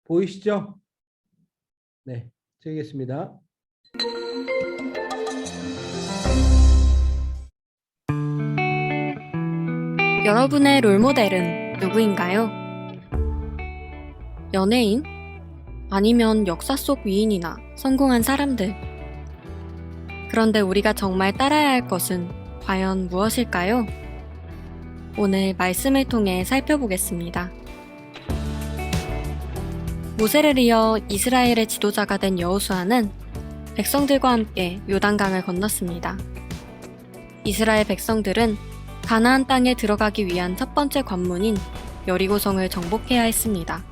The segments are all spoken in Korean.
보이시죠? 네, 드리겠습니다. 여러분의 롤모델은 누구인가요? 연예인? 아니면 역사 속 위인이나 성공한 사람들. 그런데 우리가 정말 따라야 할 것은 과연 무엇일까요? 오늘 말씀을 통해 살펴보겠습니다. 모세를 이어 이스라엘의 지도자가 된 여호수아는 백성들과 함께 요단강을 건넜습니다. 이스라엘 백성들은 가나안 땅에 들어가기 위한 첫 번째 관문인 여리고성을 정복해야 했습니다.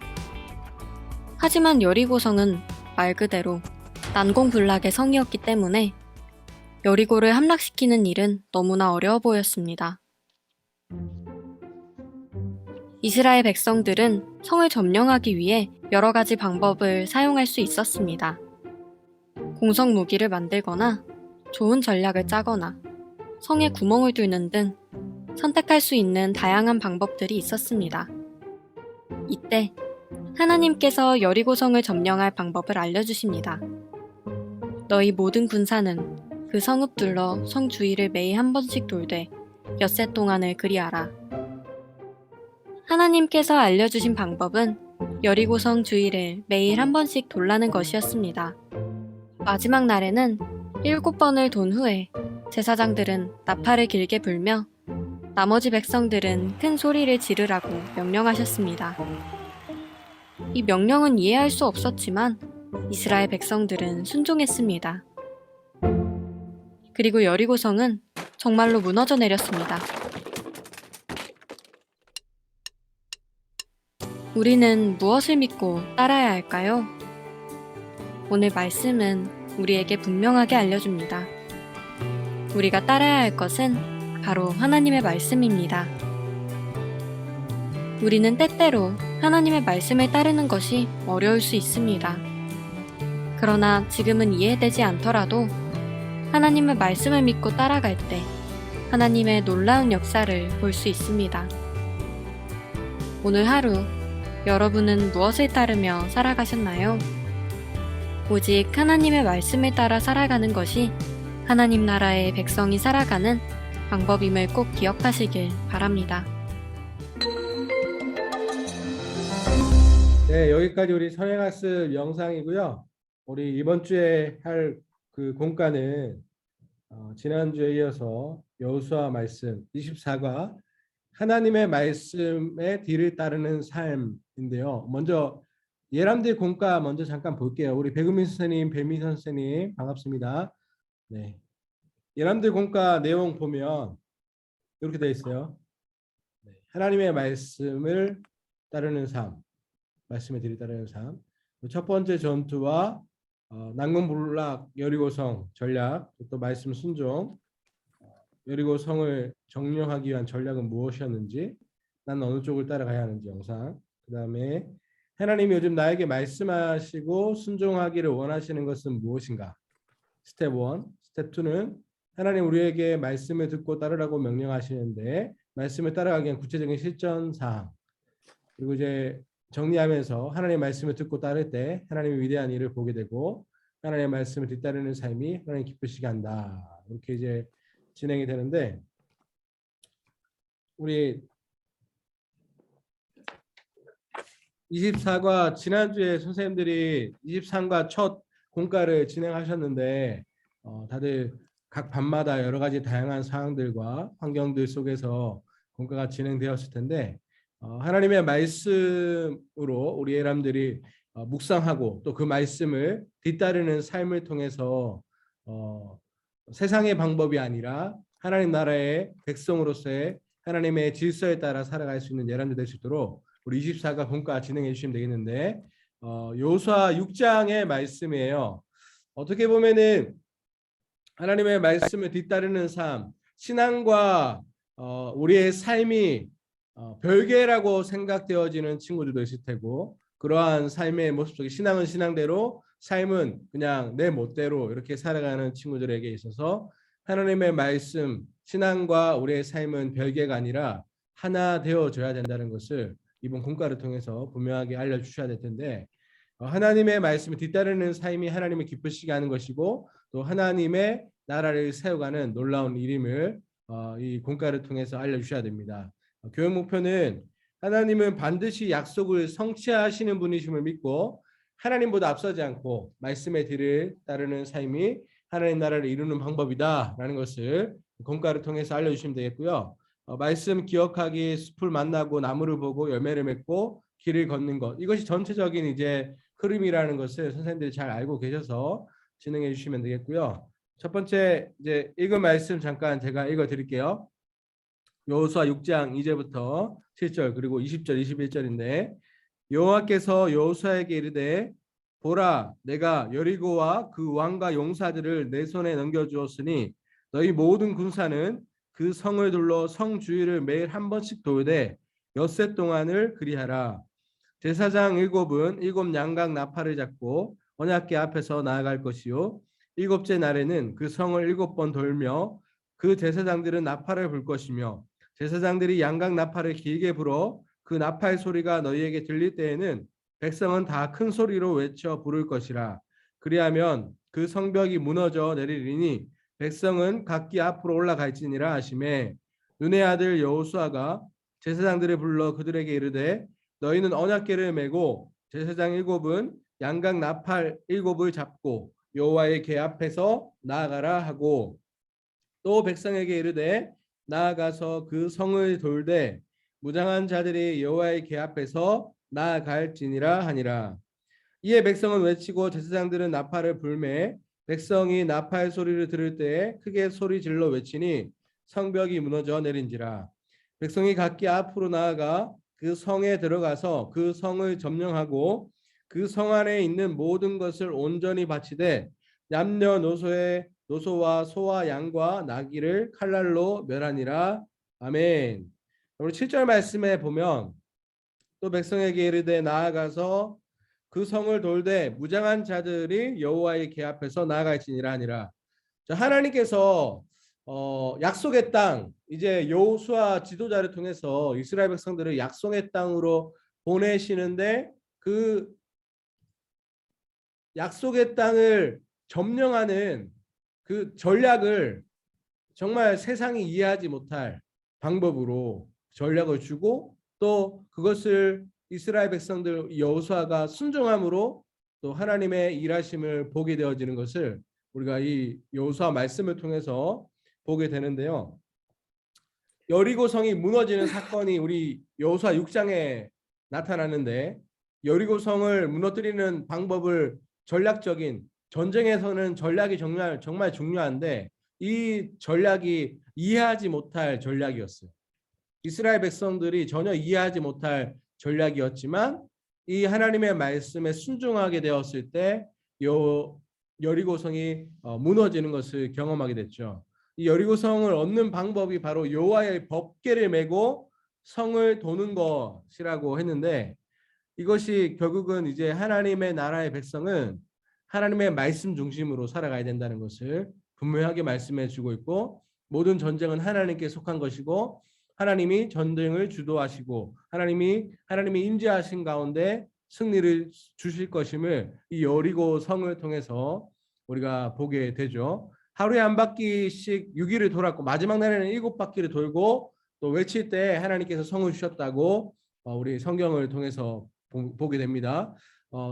하지만 여리고성은 말 그대로 난공불락의 성이었기 때문에 여리고를 함락시키는 일은 너무나 어려워 보였습니다. 이스라엘 백성들은 성을 점령하기 위해 여러 가지 방법을 사용할 수 있었습니다. 공성 무기를 만들거나 좋은 전략을 짜거나 성에 구멍을 뚫는 등 선택할 수 있는 다양한 방법들이 있었습니다. 이때 하나님께서 여리고성을 점령할 방법을 알려주십니다. 너희 모든 군사는 그 성읍 둘러 성 주위를 매일 한 번씩 돌되 엿새 동안을 그리하라. 하나님께서 알려주신 방법은 여리고성 주위를 매일 한 번씩 돌라는 것이었습니다. 마지막 날에는 7번을 돈 후에 제사장들은 나팔을 길게 불며 나머지 백성들은 큰 소리를 지르라고 명령하셨습니다. 이 명령은 이해할 수 없었지만 이스라엘 백성들은 순종했습니다. 그리고 여리고성은 정말로 무너져 내렸습니다. 우리는 무엇을 믿고 따라야 할까요? 오늘 말씀은 우리에게 분명하게 알려줍니다. 우리가 따라야 할 것은 바로 하나님의 말씀입니다. 우리는 때때로 하나님의 말씀을 따르는 것이 어려울 수 있습니다. 그러나 지금은 이해되지 않더라도 하나님의 말씀을 믿고 따라갈 때 하나님의 놀라운 역사를 볼 수 있습니다. 오늘 하루 여러분은 무엇을 따르며 살아가셨나요? 오직 하나님의 말씀을 따라 살아가는 것이 하나님 나라의 백성이 살아가는 방법임을 꼭 기억하시길 바랍니다. 네, 여기까지 우리 선행학습 영상이고요. 우리 이번 주에 할 그 공과는 지난주에 이어서 여호수아 말씀 24과 하나님의 말씀의 뒤를 따르는 삶인데요. 먼저 예람들 공과 먼저 잠깐 볼게요. 우리 백은민 선생님, 배미 선생님 반갑습니다. 네, 예람들 공과 내용 보면 이렇게 되어 있어요. 네, 하나님의 말씀을 따르는 삶, 말씀의 뒤를 따르는 삶. 첫 번째 전투와 난공불락 여리고성 전략, 또 말씀 순종, 여리고성을 정령하기 위한 전략은 무엇이었는지, 난 어느 쪽을 따라가야 하는지 영상. 그 다음에 하나님이 요즘 나에게 말씀하시고 순종하기를 원하시는 것은 무엇인가? 스텝 1. 스텝 2는 하나님 우리에게 말씀을 듣고 따르라고 명령하시는데 말씀을 따라가기 위한 구체적인 실전 사항. 그리고 이제 정리하면서 하나님의 말씀을 듣고 따를 때 하나님의 위대한 일을 보게 되고 하나님의 말씀을 뒤따르는 삶이 하나님 기쁘시게 한다. 이렇게 이제 진행이 되는데 우리 24과 지난주에 선생님들이 23과 첫 공과를 진행하셨는데 다들 각 반마다 여러 가지 다양한 상황들과 환경들 속에서 공과가 진행되었을 텐데 하나님의 말씀으로 우리 사람들이 묵상하고 또 그 말씀을 뒤따르는 삶을 통해서 세상의 방법이 아니라 하나님 나라의 백성으로서의 하나님의 질서에 따라 살아갈 수 있는 예람들 될 수 있도록 우리 24가 본과 진행해 주시면 되겠는데 여호수아 6장의 말씀이에요. 어떻게 보면은 하나님의 말씀을 뒤따르는 삶, 신앙과 우리의 삶이 별개라고 생각되어지는 친구들도 있을 테고 그러한 삶의 모습 속에 신앙은 신앙대로 삶은 그냥 내 멋대로 이렇게 살아가는 친구들에게 있어서 하나님의 말씀, 신앙과 우리의 삶은 별개가 아니라 하나 되어져야 된다는 것을 이번 공과를 통해서 분명하게 알려주셔야 될 텐데 하나님의 말씀을 뒤따르는 삶이 하나님을 기쁘시게 하는 것이고 또 하나님의 나라를 세워가는 놀라운 일임을 이 공과를 통해서 알려주셔야 됩니다. 교육 목표는 하나님은 반드시 약속을 성취하시는 분이심을 믿고 하나님보다 앞서지 않고 말씀의 뒤를 따르는 삶이 하나님 나라를 이루는 방법이다라는 것을 공과를 통해서 알려주시면 되겠고요. 말씀 기억하기, 숲을 만나고 나무를 보고 열매를 맺고 길을 걷는 것, 이것이 전체적인 이제 흐름이라는 것을 선생님들이 잘 알고 계셔서 진행해 주시면 되겠고요. 첫 번째 이제 읽은 말씀 잠깐 제가 읽어 드릴게요. 여호수아 6장 2절부터 7절 그리고 20절 21절인데 여호와께서 여호수아에게 이르되 보라 내가 여리고와 그 왕과 용사들을 내 손에 넘겨주었으니 너희 모든 군사는 그 성을 둘러 성 주위를 매일 한 번씩 돌되 엿새 동안을 그리하라. 제사장 일곱은 일곱 양각 나팔을 잡고 언약궤 앞에서 나아갈 것이요 일곱째 날에는 그 성을 일곱 번 돌며 그 제사장들은 나팔을 불 것이며 제사장들이 양각 나팔을 길게 불어 그 나팔 소리가 너희에게 들릴 때에는 백성은 다 큰 소리로 외쳐 부를 것이라. 그리하면 그 성벽이 무너져 내리리니 백성은 각기 앞으로 올라갈지니라 하시매 눈의 아들 여호수아가 제사장들을 불러 그들에게 이르되 너희는 언약궤를 메고 제사장 일곱은 양각 나팔 일곱을 잡고 여호와의 궤 앞에서 나아가라 하고 또 백성에게 이르되 나아가서 그 성을 돌되 무장한 자들이 여호와의 궤 앞에서 나아갈지니라 하니라. 이에 백성은 외치고 제사장들은 나팔을 불매 백성이 나팔 소리를 들을 때에 크게 소리 질러 외치니 성벽이 무너져 내린지라. 백성이 각기 앞으로 나아가 그 성에 들어가서 그 성을 점령하고 그 성 안에 있는 모든 것을 온전히 바치되 남녀노소의 노소와 소와 양과 나귀를 칼날로 멸하니라. 아멘. 우리 7절 말씀에 보면 또 백성에게 이르되 나아가서 그 성을 돌되 무장한 자들이 여호와의 궤 앞에서 나아갈지니라 하니라. 하나님께서 약속의 땅 이제 여호수아 지도자를 통해서 이스라엘 백성들을 약속의 땅으로 보내시는데 그 약속의 땅을 점령하는 그 전략을 정말 세상이 이해하지 못할 방법으로 전략을 주고 또 그것을 이스라엘 백성들 여호수아가 순종함으로 또 하나님의 일하심을 보게 되어지는 것을 우리가 이 여호수아 말씀을 통해서 보게 되는데요. 여리고 성이 무너지는 사건이 우리 여호수아 6장에 나타나는데 여리고 성을 무너뜨리는 방법을 전략적인 전쟁에서는 전략이 정말 중요한데 이 전략이 이해하지 못할 전략이었어요. 이스라엘 백성들이 전혀 이해하지 못할 전략이었지만 이 하나님의 말씀에 순종하게 되었을 때 여리고성이 무너지는 것을 경험하게 됐죠. 이 여리고성을 얻는 방법이 바로 여호와의 법궤를 메고 성을 도는 것이라고 했는데 이것이 결국은 이제 하나님의 나라의 백성은 하나님의 말씀 중심으로 살아가야 된다는 것을 분명하게 말씀해 주고 있고 모든 전쟁은 하나님께 속한 것이고 하나님이 전쟁을 주도하시고 하나님이 임재하신 가운데 승리를 주실 것임을 이 여리고 성을 통해서 우리가 보게 되죠. 하루에 한 바퀴씩 6일을 돌았고 마지막 날에는 7바퀴를 돌고 또 외칠 때 하나님께서 성을 주셨다고 우리 성경을 통해서 보게 됩니다.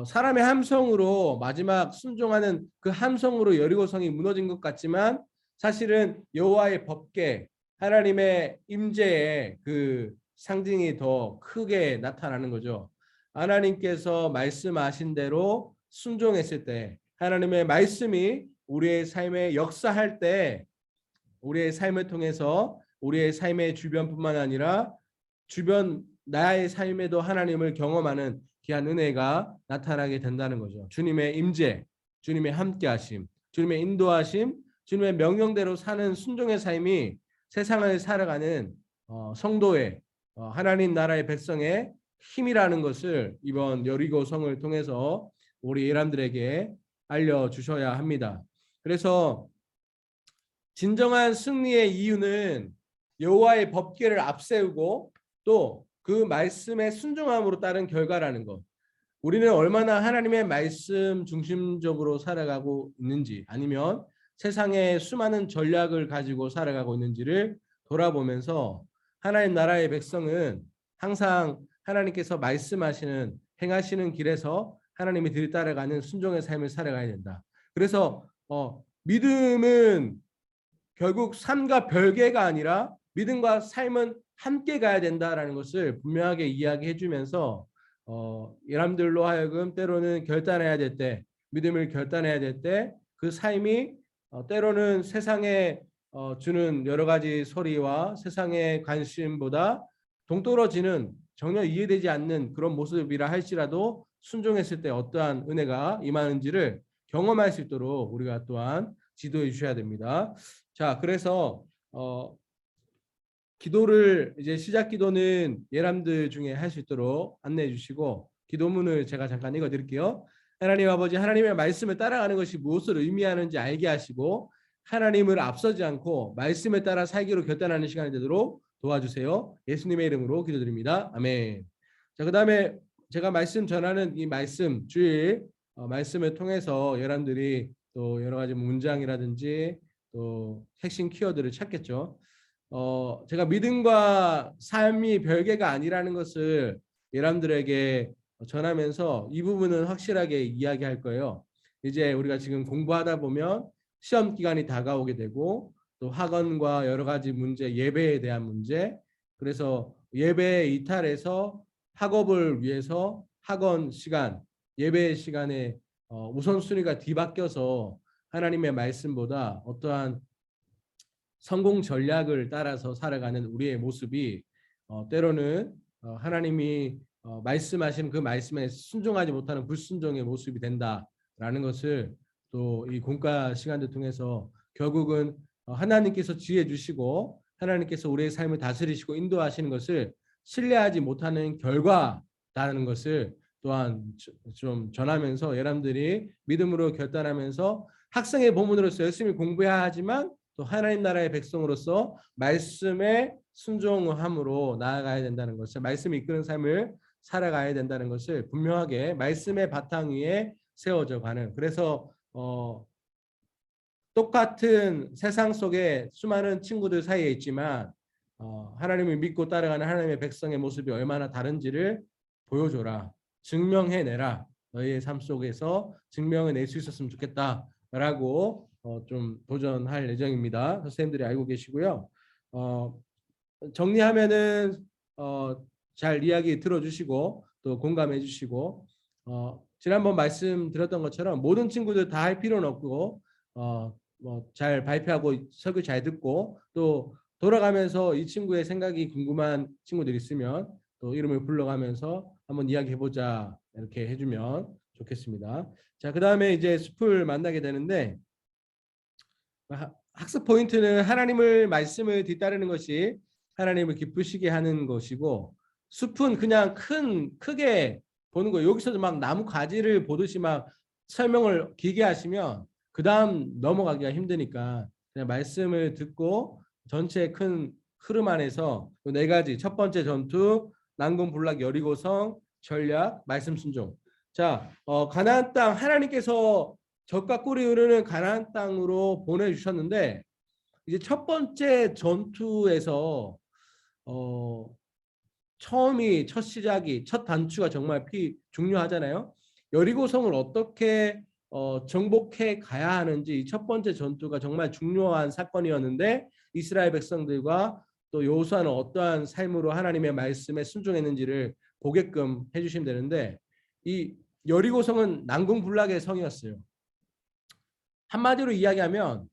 사람의 함성으로 마지막 순종하는 그 함성으로 여리고성이 무너진 것 같지만 사실은 여호와의 법궤 하나님의 임재의 그 상징이 더 크게 나타나는 거죠. 하나님께서 말씀하신 대로 순종했을 때 하나님의 말씀이 우리의 삶에 역사할 때 우리의 삶을 통해서 우리의 삶의 주변뿐만 아니라 주변 나의 삶에도 하나님을 경험하는 귀한 은혜가 나타나게 된다는 거죠. 주님의 임재, 주님의 함께하심, 주님의 인도하심, 주님의 명령대로 사는 순종의 삶이 세상을 살아가는 성도의 하나님 나라의 백성의 힘이라는 것을 이번 여리고 성을 통해서 우리 예람들에게 알려주셔야 합니다. 그래서 진정한 승리의 이유는 여호와의 법궤를 앞세우고 또 그 말씀에 순종함으로 따른 결과라는 것. 우리는 얼마나 하나님의 말씀 중심적으로 살아가고 있는지, 아니면 세상의 수많은 전략을 가지고 살아가고 있는지를 돌아보면서 하나님 나라의 백성은 항상 하나님께서 말씀하시는, 행하시는 길에서 하나님이 들따라가는 순종의 삶을 살아가야 된다. 그래서 믿음은 결국 삶과 별개가 아니라 믿음과 삶은 함께 가야 된다라는 것을 분명하게 이야기해 주면서 여러분들로 하여금 때로는 결단해야 될 때, 믿음을 결단해야 될 때 그 삶이 때로는 세상에 주는 여러 가지 소리와 세상의 관심보다 동떨어지는, 전혀 이해되지 않는 그런 모습이라 할지라도 순종했을 때 어떠한 은혜가 임하는지를 경험할 수 있도록 우리가 또한 지도해 주셔야 됩니다. 자, 그래서 기도를 이제 시작 기도는 예람들 중에 할 수 있도록 안내해 주시고, 기도문을 제가 잠깐 읽어 드릴게요. 하나님 아버지, 하나님의 말씀을 따라가는 것이 무엇을 의미하는지 알게 하시고 하나님을 앞서지 않고 말씀에 따라 살기로 결단하는 시간이 되도록 도와주세요. 예수님의 이름으로 기도드립니다. 아멘. 자, 그다음에 제가 말씀 전하는 이 말씀 주일 말씀을 통해서 여러분들이 또 여러 가지 문장이라든지 또 핵심 키워드를 찾겠죠. 제가 믿음과 삶이 별개가 아니라는 것을 여러분들에게 전하면서 이 부분은 확실하게 이야기할 거예요. 이제 우리가 지금 공부하다 보면 시험 기간이 다가오게 되고 또 학원과 여러 가지 문제, 예배에 대한 문제, 그래서 예배 이탈해서 학업을 위해서 학원 시간, 예배 시간에 우선순위가 뒤바뀌어서 하나님의 말씀보다 어떠한 성공 전략을 따라서 살아가는 우리의 모습이 때로는 하나님이 말씀하시는 그 말씀에 순종하지 못하는 불순종의 모습이 된다라는 것을 또 이 공과 시간을 통해서 결국은 하나님께서 지혜 주시고 하나님께서 우리의 삶을 다스리시고 인도하시는 것을 신뢰하지 못하는 결과라는 것을 또한 좀 전하면서 여러분들이 믿음으로 결단하면서 학생의 본문으로서 열심히 공부해야 하지만 또 하나님 나라의 백성으로서 말씀에 순종함으로 나아가야 된다는 것을, 말씀이 이끄는 삶을 살아가야 된다는 것을 분명하게 말씀의 바탕 위에 세워져 가는, 그래서 똑같은 세상 속에 수많은 친구들 사이에 있지만 하나님을 믿고 따라가는 하나님의 백성의 모습이 얼마나 다른지를 보여줘라, 증명해내라, 너희의 삶 속에서 증명해낼 수 있었으면 좋겠다라고 좀 도전할 예정입니다. 선생님들이 알고 계시고요. 정리하면은 잘 이야기 들어주시고 또 공감해 주시고, 지난번 말씀드렸던 것처럼 모든 친구들 다 할 필요는 없고 잘 발표하고 설교 잘 듣고 또 돌아가면서 이 친구의 생각이 궁금한 친구들 있으면 또 이름을 불러가면서 한번 이야기해보자 이렇게 해주면 좋겠습니다. 자, 그 다음에 이제 숲을 만나게 되는데, 학습 포인트는 하나님을 말씀을 뒤따르는 것이 하나님을 기쁘시게 하는 것이고, 숲은 그냥 크게 보는 거예요. 여기서도 막 나무 가지를 보듯이 막 설명을 길게 하시면 그 다음 넘어가기가 힘드니까 그냥 말씀을 듣고 전체 큰 흐름 안에서 네 가지, 첫 번째 전투, 난공 불락 여리고성, 전략, 말씀 순종. 자, 가나안 땅, 하나님께서 젖과 꿀이 흐르는 가나안 땅으로 보내주셨는데, 이제 첫 번째 전투에서 처음이, 첫 시작이, 첫 단추가 정말 중요하잖아요. 여리고성을 어떻게 정복해 가야 하는지 첫 번째 전투가 정말 중요한 사건이었는데, 이스라엘 백성들과 또 여호수아는 어떠한 삶으로 하나님의 말씀에 순종했는지를 보게끔 해주시면 되는데, 이 여리고성은 난공불락의 성이었어요. 한마디로 이야기하면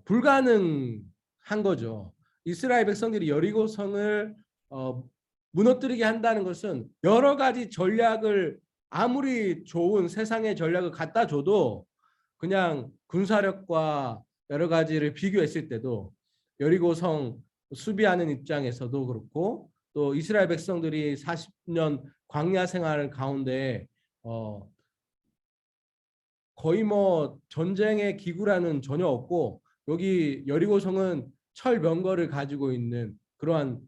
불가능한 거죠. 이스라엘 백성들이 여리고성을 무너뜨리게 한다는 것은 여러 가지 전략을, 아무리 좋은 세상의 전략을 갖다 줘도 그냥 군사력과 여러 가지를 비교했을 때도 여리고성 수비하는 입장에서도 그렇고, 또 이스라엘 백성들이 40년 광야 생활 가운데 거의 뭐 전쟁의 기구라는 전혀 없고, 여기 여리고성은 철병거를 가지고 있는 그러한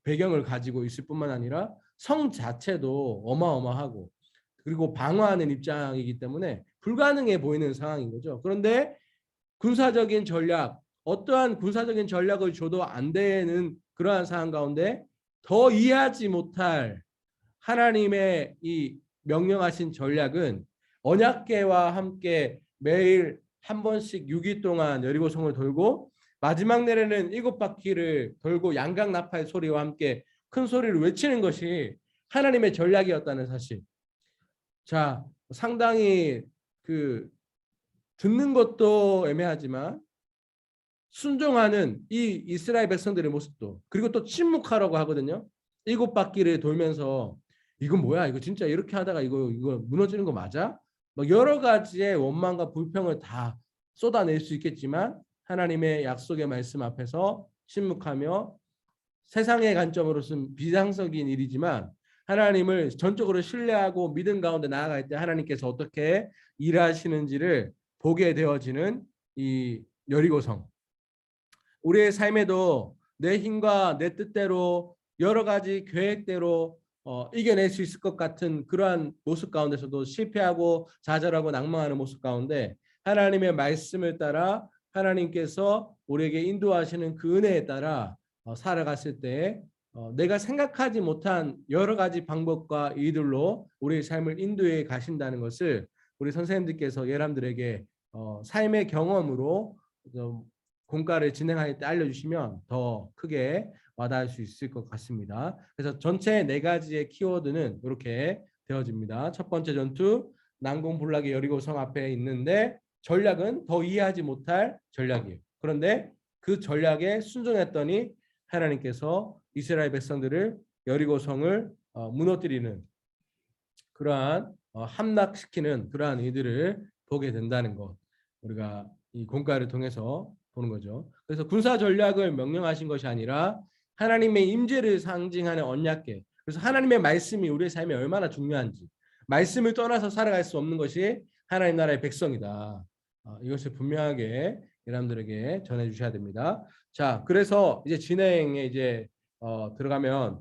배경을 가지고 있을 뿐만 아니라 성 자체도 어마어마하고, 그리고 방어하는 입장이기 때문에 불가능해 보이는 상황인 거죠. 그런데 군사적인 전략, 어떠한 군사적인 전략을 줘도 안 되는 그러한 상황 가운데 더 이해하지 못할 하나님의 이 명령하신 전략은 언약궤와 함께 매일 한 번씩 6일 동안 여리고성을 돌고 마지막 날에는 7바퀴를 돌고 양각 나팔 소리와 함께 큰 소리를 외치는 것이 하나님의 전략이었다는 사실. 자, 상당히 그 듣는 것도 애매하지만 순종하는 이 이스라엘 백성들의 모습도, 그리고 또 침묵하라고 하거든요. 7바퀴를 돌면서 이건 뭐야? 이거 진짜 이렇게 하다가 이거 무너지는 거 맞아? 뭐 여러 가지의 원망과 불평을 다 쏟아낼 수 있겠지만 하나님의 약속의 말씀 앞에서 침묵하며 세상의 관점으로서는 비상적인 일이지만 하나님을 전적으로 신뢰하고 믿음 가운데 나아갈 때 하나님께서 어떻게 일하시는지를 보게 되어지는 이 여리고성. 우리의 삶에도 내 힘과 내 뜻대로 여러 가지 계획대로 이겨낼 수 있을 것 같은 그러한 모습 가운데서도 실패하고 좌절하고 낭망하는 모습 가운데 하나님의 말씀을 따라 하나님께서 우리에게 인도하시는 그 은혜에 따라 살아갔을 때 내가 생각하지 못한 여러 가지 방법과 이들로 우리의 삶을 인도해 가신다는 것을 우리 선생님들께서 여러분들에게 삶의 경험으로 공과를 진행할 때 알려주시면 더 크게 와닿을 수 있을 것 같습니다. 그래서 전체 4가지의 키워드는 이렇게 되어집니다. 첫 번째 전투, 난공불락의 여리고성 앞에 있는데 전략은 더 이해하지 못할 전략이에요. 그런데 그 전략에 순종했더니 하나님께서 이스라엘 백성들을 여리고성을 무너뜨리는 그러한 함락시키는 그러한 이들을 보게 된다는 것, 우리가 이 공과를 통해서 보는 거죠. 그래서 군사 전략을 명령하신 것이 아니라 하나님의 임재를 상징하는 언약궤. 그래서 하나님의 말씀이 우리의 삶에 얼마나 중요한지, 말씀을 떠나서 살아갈 수 없는 것이 하나님 나라의 백성이다. 이것을 분명하게 여러분들에게 전해 주셔야 됩니다. 자, 그래서 이제 진행에 이제 들어가면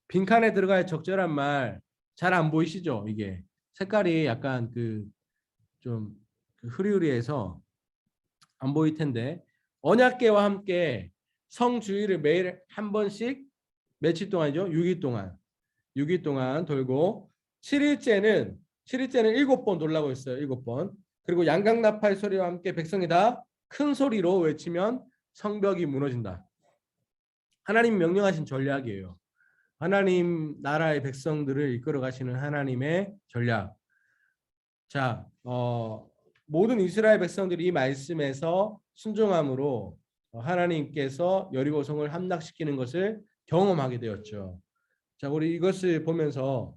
빈칸에 들어갈 적절한 말 잘 안 보이시죠? 이게 색깔이 약간 좀 흐리흐리해서 안 보일 텐데 언약궤와 함께 성주의를 매일 한 번씩 며칠 동안이죠? 6일 동안 돌고 7일째는 7번 돌라고 했어요. 7번. 그리고 양각나팔 소리와 함께 백성이 다 큰 소리로 외치면 성벽이 무너진다. 하나님 명령하신 전략이에요. 하나님 나라의 백성들을 이끌어 가시는 하나님의 전략. 자, 모든 이스라엘 백성들이 이 말씀에서 순종함으로 하나님께서 여리고성을 함락시키는 것을 경험하게 되었죠. 자, 우리 이것을 보면서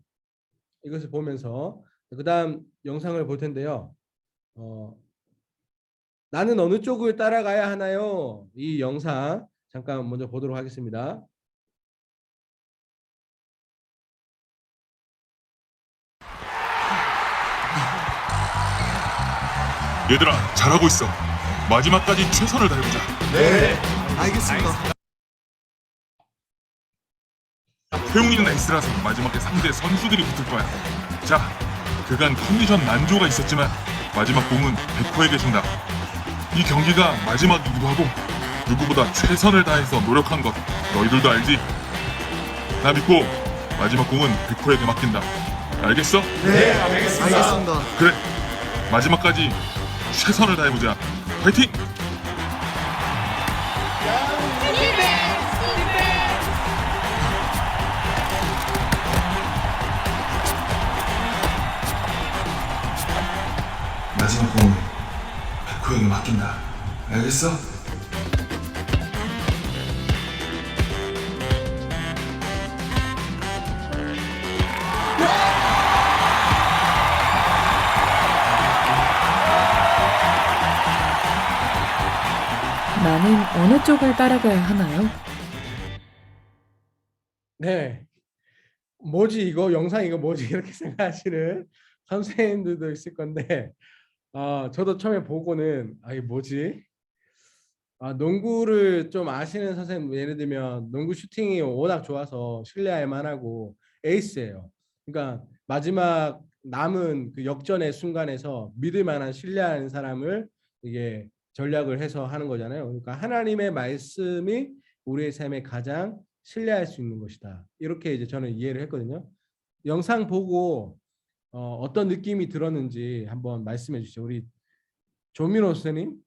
그다음 영상을 볼 텐데요. 나는 어느 쪽을 따라가야 하나요? 이 영상 잠깐 먼저 보도록 하겠습니다. 얘들아, 잘하고 있어. 마지막까지 최선을 다해보자. 네, 알겠습니다. 태웅이는 에이스라서 마지막에 상대 선수들이 붙을 거야. 자, 그간 컨디션 난조가 있었지만 마지막 공은 백호에게 준다. 이 경기가 마지막이기도 하고 누구보다 최선을 다해서 노력한 것 너희들도 알지? 나 믿고 마지막 공은 백호에게 맡긴다. 알겠어? 네, 알겠습니다. 그래, 마지막까지 최선을 다해보자. 파이팅! 마지막 공은 백호에게 맡긴다. 알겠어? 나는 어느 쪽을 따라가야 하나요? 네. 뭐지 이거 영상 이거 뭐지 이렇게 생각하시는 선생님들도 있을 건데 저도 처음에 보고는 이게 뭐지? 농구를 좀 아시는 선생님 예를 들면 농구 슈팅이 워낙 좋아서 신뢰할 만하고 에이스예요. 그러니까 마지막 남은 그 역전의 순간에서 믿을 만한 신뢰하는 사람을 이게 전략을 해서 하는 거잖아요. 그러니까 하나님의 말씀이 우리의 삶에 가장 신뢰할 수 있는 것이다. 이렇게 이제 저는 이해를 했거든요. 영상 보고 어떤 느낌이 들었는지 한번 말씀해 주시죠. 우리 조민호 선생님.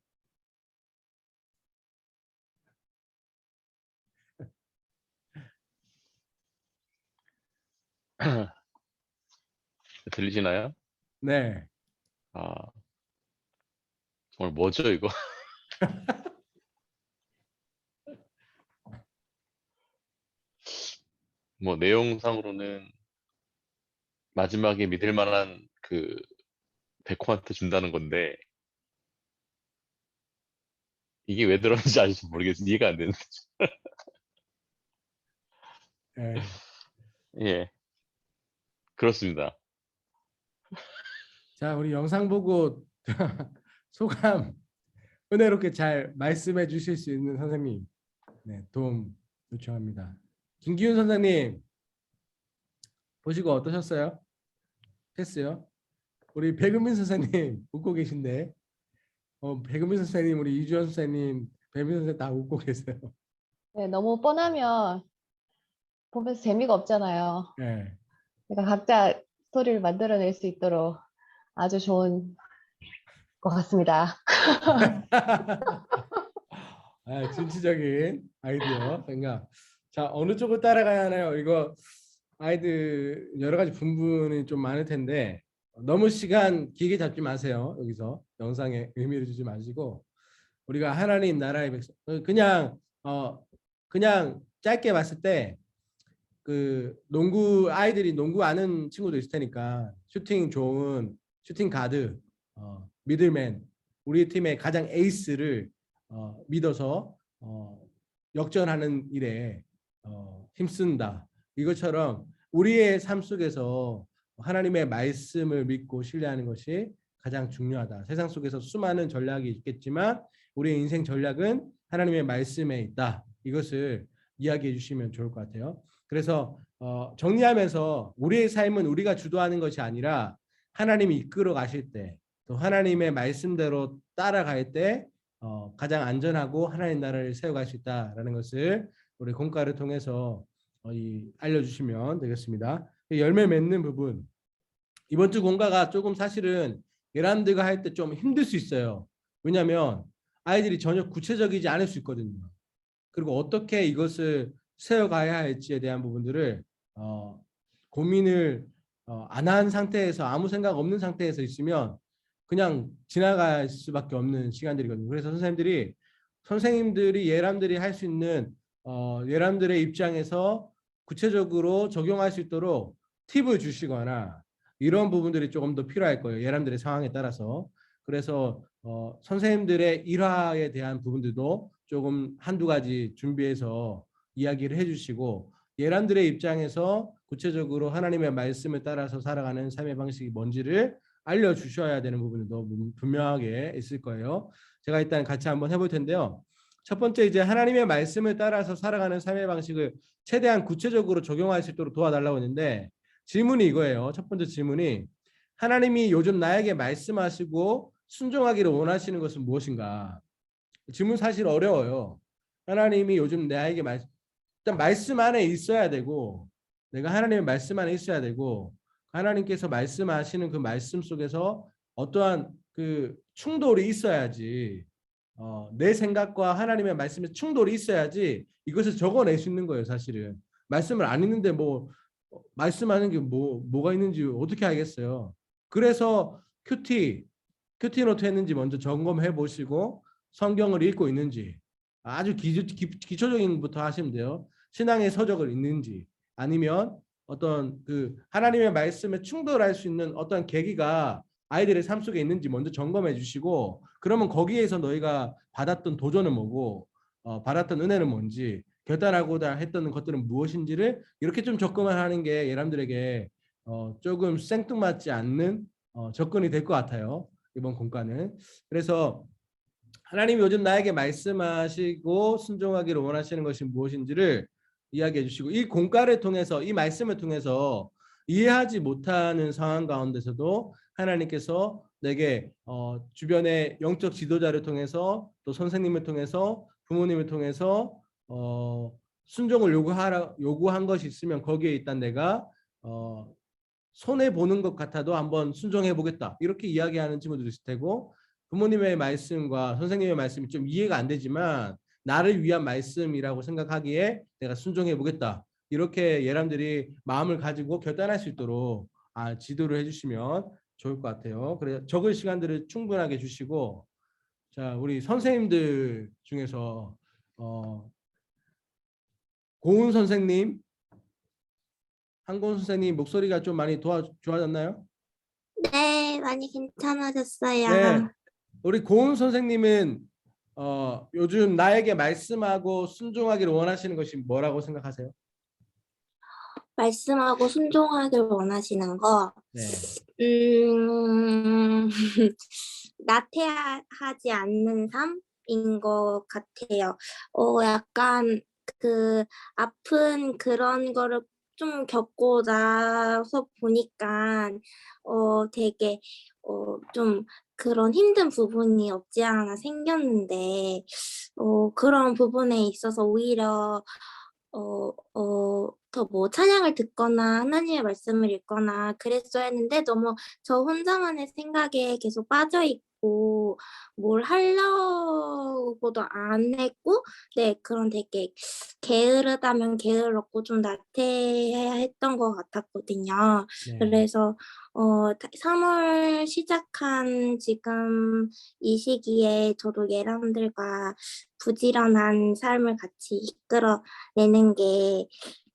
들리시나요? 네. 아, 정말 뭐죠, 이거? 뭐, 내용상으로는 마지막에 믿을 만한 그 백호한테 준다는 건데, 이게 왜 들었는지 아직 모르겠어요. 이해가 안 되는데. 네. 예, 그렇습니다. 자, 우리 영상 보고 소감 은혜롭게 잘 말씀해 주실 수 있는 선생님, 네, 도움 요청합니다. 김기훈 선생님 보시고 어떠셨어요? 패스요? 우리 백은민 선생님 웃고 계신데, 백은민 선생님, 우리 이주연 선생님, 백은민 선생님 다 웃고 계세요. 네, 너무 뻔하면 보면서 재미가 없잖아요. 네. 그러니까 각자 스토리를 만들어낼 수 있도록 아주 좋은 것 같습니다. 아, 진취적인 아이디어 생각. 자, 어느 쪽을 따라가야 하나요? 이거 아이들 여러 가지 분분이 좀 많을 텐데 너무 시간 길게 잡지 마세요. 여기서 영상에 의미를 주지 마시고 우리가 하나님 나라의 백성 그냥 짧게 봤을 때 그 농구 아이들이 농구 아는 친구도 있을 테니까 슈팅 좋은 슈팅 가드 미들맨 우리 팀의 가장 에이스를 믿어서 역전하는 일에 힘쓴다. 이것처럼 우리의 삶 속에서 하나님의 말씀을 믿고 신뢰하는 것이 가장 중요하다. 세상 속에서 수많은 전략이 있겠지만 우리의 인생 전략은 하나님의 말씀에 있다. 이것을 이야기해 주시면 좋을 것 같아요. 그래서 정리하면서 우리의 삶은 우리가 주도하는 것이 아니라 하나님이 이끌어 가실 때 또 하나님의 말씀대로 따라갈 때 가장 안전하고 하나님 나라를 세워갈 수 있다라는 것을 우리 공과를 통해서 알려주시면 되겠습니다. 열매 맺는 부분 이번 주 공과가 조금 사실은 예람들과 할 때 좀 힘들 수 있어요. 왜냐하면 아이들이 전혀 구체적이지 않을 수 있거든요. 그리고 어떻게 이것을 세워가야 할지에 대한 부분들을 고민을 안 한 상태에서 아무 생각 없는 상태에서 있으면 그냥 지나갈 수밖에 없는 시간들이거든요. 그래서 선생님들이 예람들이 할 수 있는 예람들의 입장에서 구체적으로 적용할 수 있도록 팁을 주시거나 이런 부분들이 조금 더 필요할 거예요. 예람들의 상황에 따라서. 그래서 선생님들의 일화에 대한 부분들도 조금 한두 가지 준비해서 이야기를 해주시고 예람들의 입장에서 구체적으로 하나님의 말씀을 따라서 살아가는 삶의 방식이 뭔지를 알려주셔야 되는 부분이 너무 분명하게 있을 거예요. 제가 일단 같이 한번 해볼 텐데요. 첫 번째 이제 하나님의 말씀을 따라서 살아가는 삶의 방식을 최대한 구체적으로 적용할 수 있도록 도와달라고 했는데 질문이 이거예요. 첫 번째 질문이 하나님이 요즘 나에게 말씀하시고 순종하기를 원하시는 것은 무엇인가? 질문 사실 어려워요. 하나님이 요즘 나에게 일단 말씀 안에 있어야 되고 내가 하나님의 말씀 안에 있어야 되고 하나님께서 말씀하시는 그 말씀 속에서 어떠한 그 충돌이 있어야지 내 생각과 하나님의 말씀에 충돌이 있어야지 이것을 적어낼 수 있는 거예요. 사실은 말씀을 안 읽는데 뭐 말씀하는 게 뭐가 있는지 어떻게 알겠어요. 그래서 큐티 노트 했는지 먼저 점검해 보시고 성경을 읽고 있는지 아주 기초적인 것부터 하시면 돼요. 신앙의 서적을 읽는지 아니면 어떤 그 하나님의 말씀에 충돌할 수 있는 어떤 계기가 아이들의 삶 속에 있는지 먼저 점검해 주시고 그러면 거기에서 너희가 받았던 도전은 뭐고 받았던 은혜는 뭔지 결단하고자 했던 것들은 무엇인지를 이렇게 좀 접근을 하는 게 예람들에게 조금 생뚱맞지 않는 접근이 될 것 같아요. 이번 공과는. 그래서 하나님이 요즘 나에게 말씀하시고 순종하기를 원하시는 것이 무엇인지를 이야기해 주시고 이 공과를 통해서 이 말씀을 통해서 이해하지 못하는 상황 가운데서도 하나님께서 내게 주변의 영적 지도자를 통해서 또 선생님을 통해서 부모님을 통해서 순종을 요구한 것이 있으면 거기에 일단 내가 손해 보는 것 같아도 한번 순종해 보겠다 이렇게 이야기하는 친구들도 있을 테고, 부모님의 말씀과 선생님의 말씀이 좀 이해가 안 되지만 나를 위한 말씀이라고 생각하기에 내가 순종해 보겠다 이렇게 예람들이 마음을 가지고 결단할 수 있도록 지도를 해주시면 좋을 것 같아요. 그래서 적을 시간들을 충분하게 주시고, 자 우리 선생님들 중에서 고은 선생님, 한고은 선생님 목소리가 좀 많이 좋아졌나요? 네, 많이 괜찮아졌어요. 네, 우리 고은 선생님은 요즘 나에게 말씀하고 순종하기를 원하시는 것이 뭐라고 생각하세요? 말씀하고 순종하길 원하시는 거, 네. 나태하지 않는 삶인 것 같아요. 약간 그 아픈 그런 거를 좀 겪고 나서 보니까 되게 좀 그런 힘든 부분이 없지 않아 생겼는데 그런 부분에 있어서 오히려 더 뭐 찬양을 듣거나 하나님의 말씀을 읽거나 그랬어야 했는데 너무 저 혼자만의 생각에 계속 빠져 있고 뭘 하려고도 안 했고, 네, 그런 되게 게으르다면 게을렀고 좀 나태했던 것 같았거든요. 네. 그래서 3월 시작한 지금 이 시기에 저도 예람들과 부지런한 삶을 같이 이끌어내는 게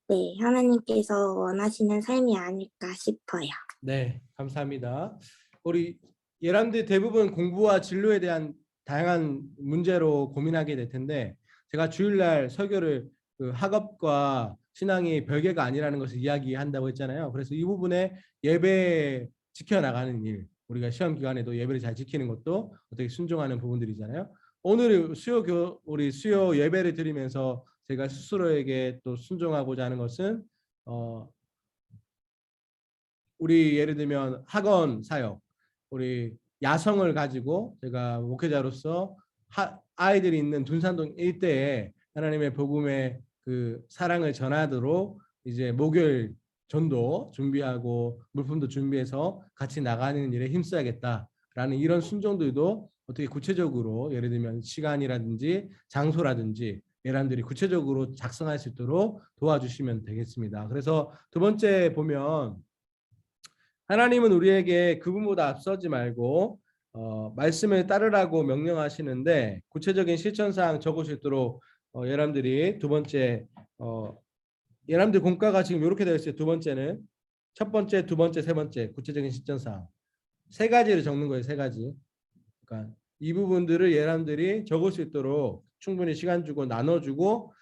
네, 하나님께서 원하시는 삶이 아닐까 싶어요. 네, 감사합니다. 우리 예람들 대부분 공부와 진로에 대한 다양한 문제로 고민하게 될 텐데, 제가 주일날 설교를 그 학업과 신앙이 별개가 아니라는 것을 이야기한다고 했잖아요. 그래서 이 부분에 예배 지켜나가는 일, 우리가 시험 기간에도 예배를 잘 지키는 것도 어떻게 순종하는 부분들이잖아요. 오늘 우리 수요 예배를 드리면서 제가 스스로에게 또 순종하고자 하는 것은 우리 예를 들면 학원 사역, 우리 야성을 가지고 제가 목회자로서 아이들이 있는 둔산동 일대에 하나님의 복음의 그 사랑을 전하도록 이제 목요일 전도 준비하고 물품도 준비해서 같이 나가는 일에 힘써야겠다라는 이런 순종들도 어떻게 구체적으로 예를 들면 시간이라든지 장소라든지 예람들이 구체적으로 작성할 수 있도록 도와주시면 되겠습니다. 그래서 두 번째 보면 하나님은 우리에게 그분보다 앞서지 말고 말씀을 따르라고 명령하시는데 구체적인 실천사항 적으시도록 예람들이 두 번째 예람들 공과가 지금 이렇게 되어 있어요. 두 번째는 첫 번째, 두 번째, 세 번째 구체적인 실천사항 세 가지를 적는 거예요. 세 가지. 그러니까 이 부분들을 예람들이 적을 수 있도록 충분히 시간 주고 나눠주고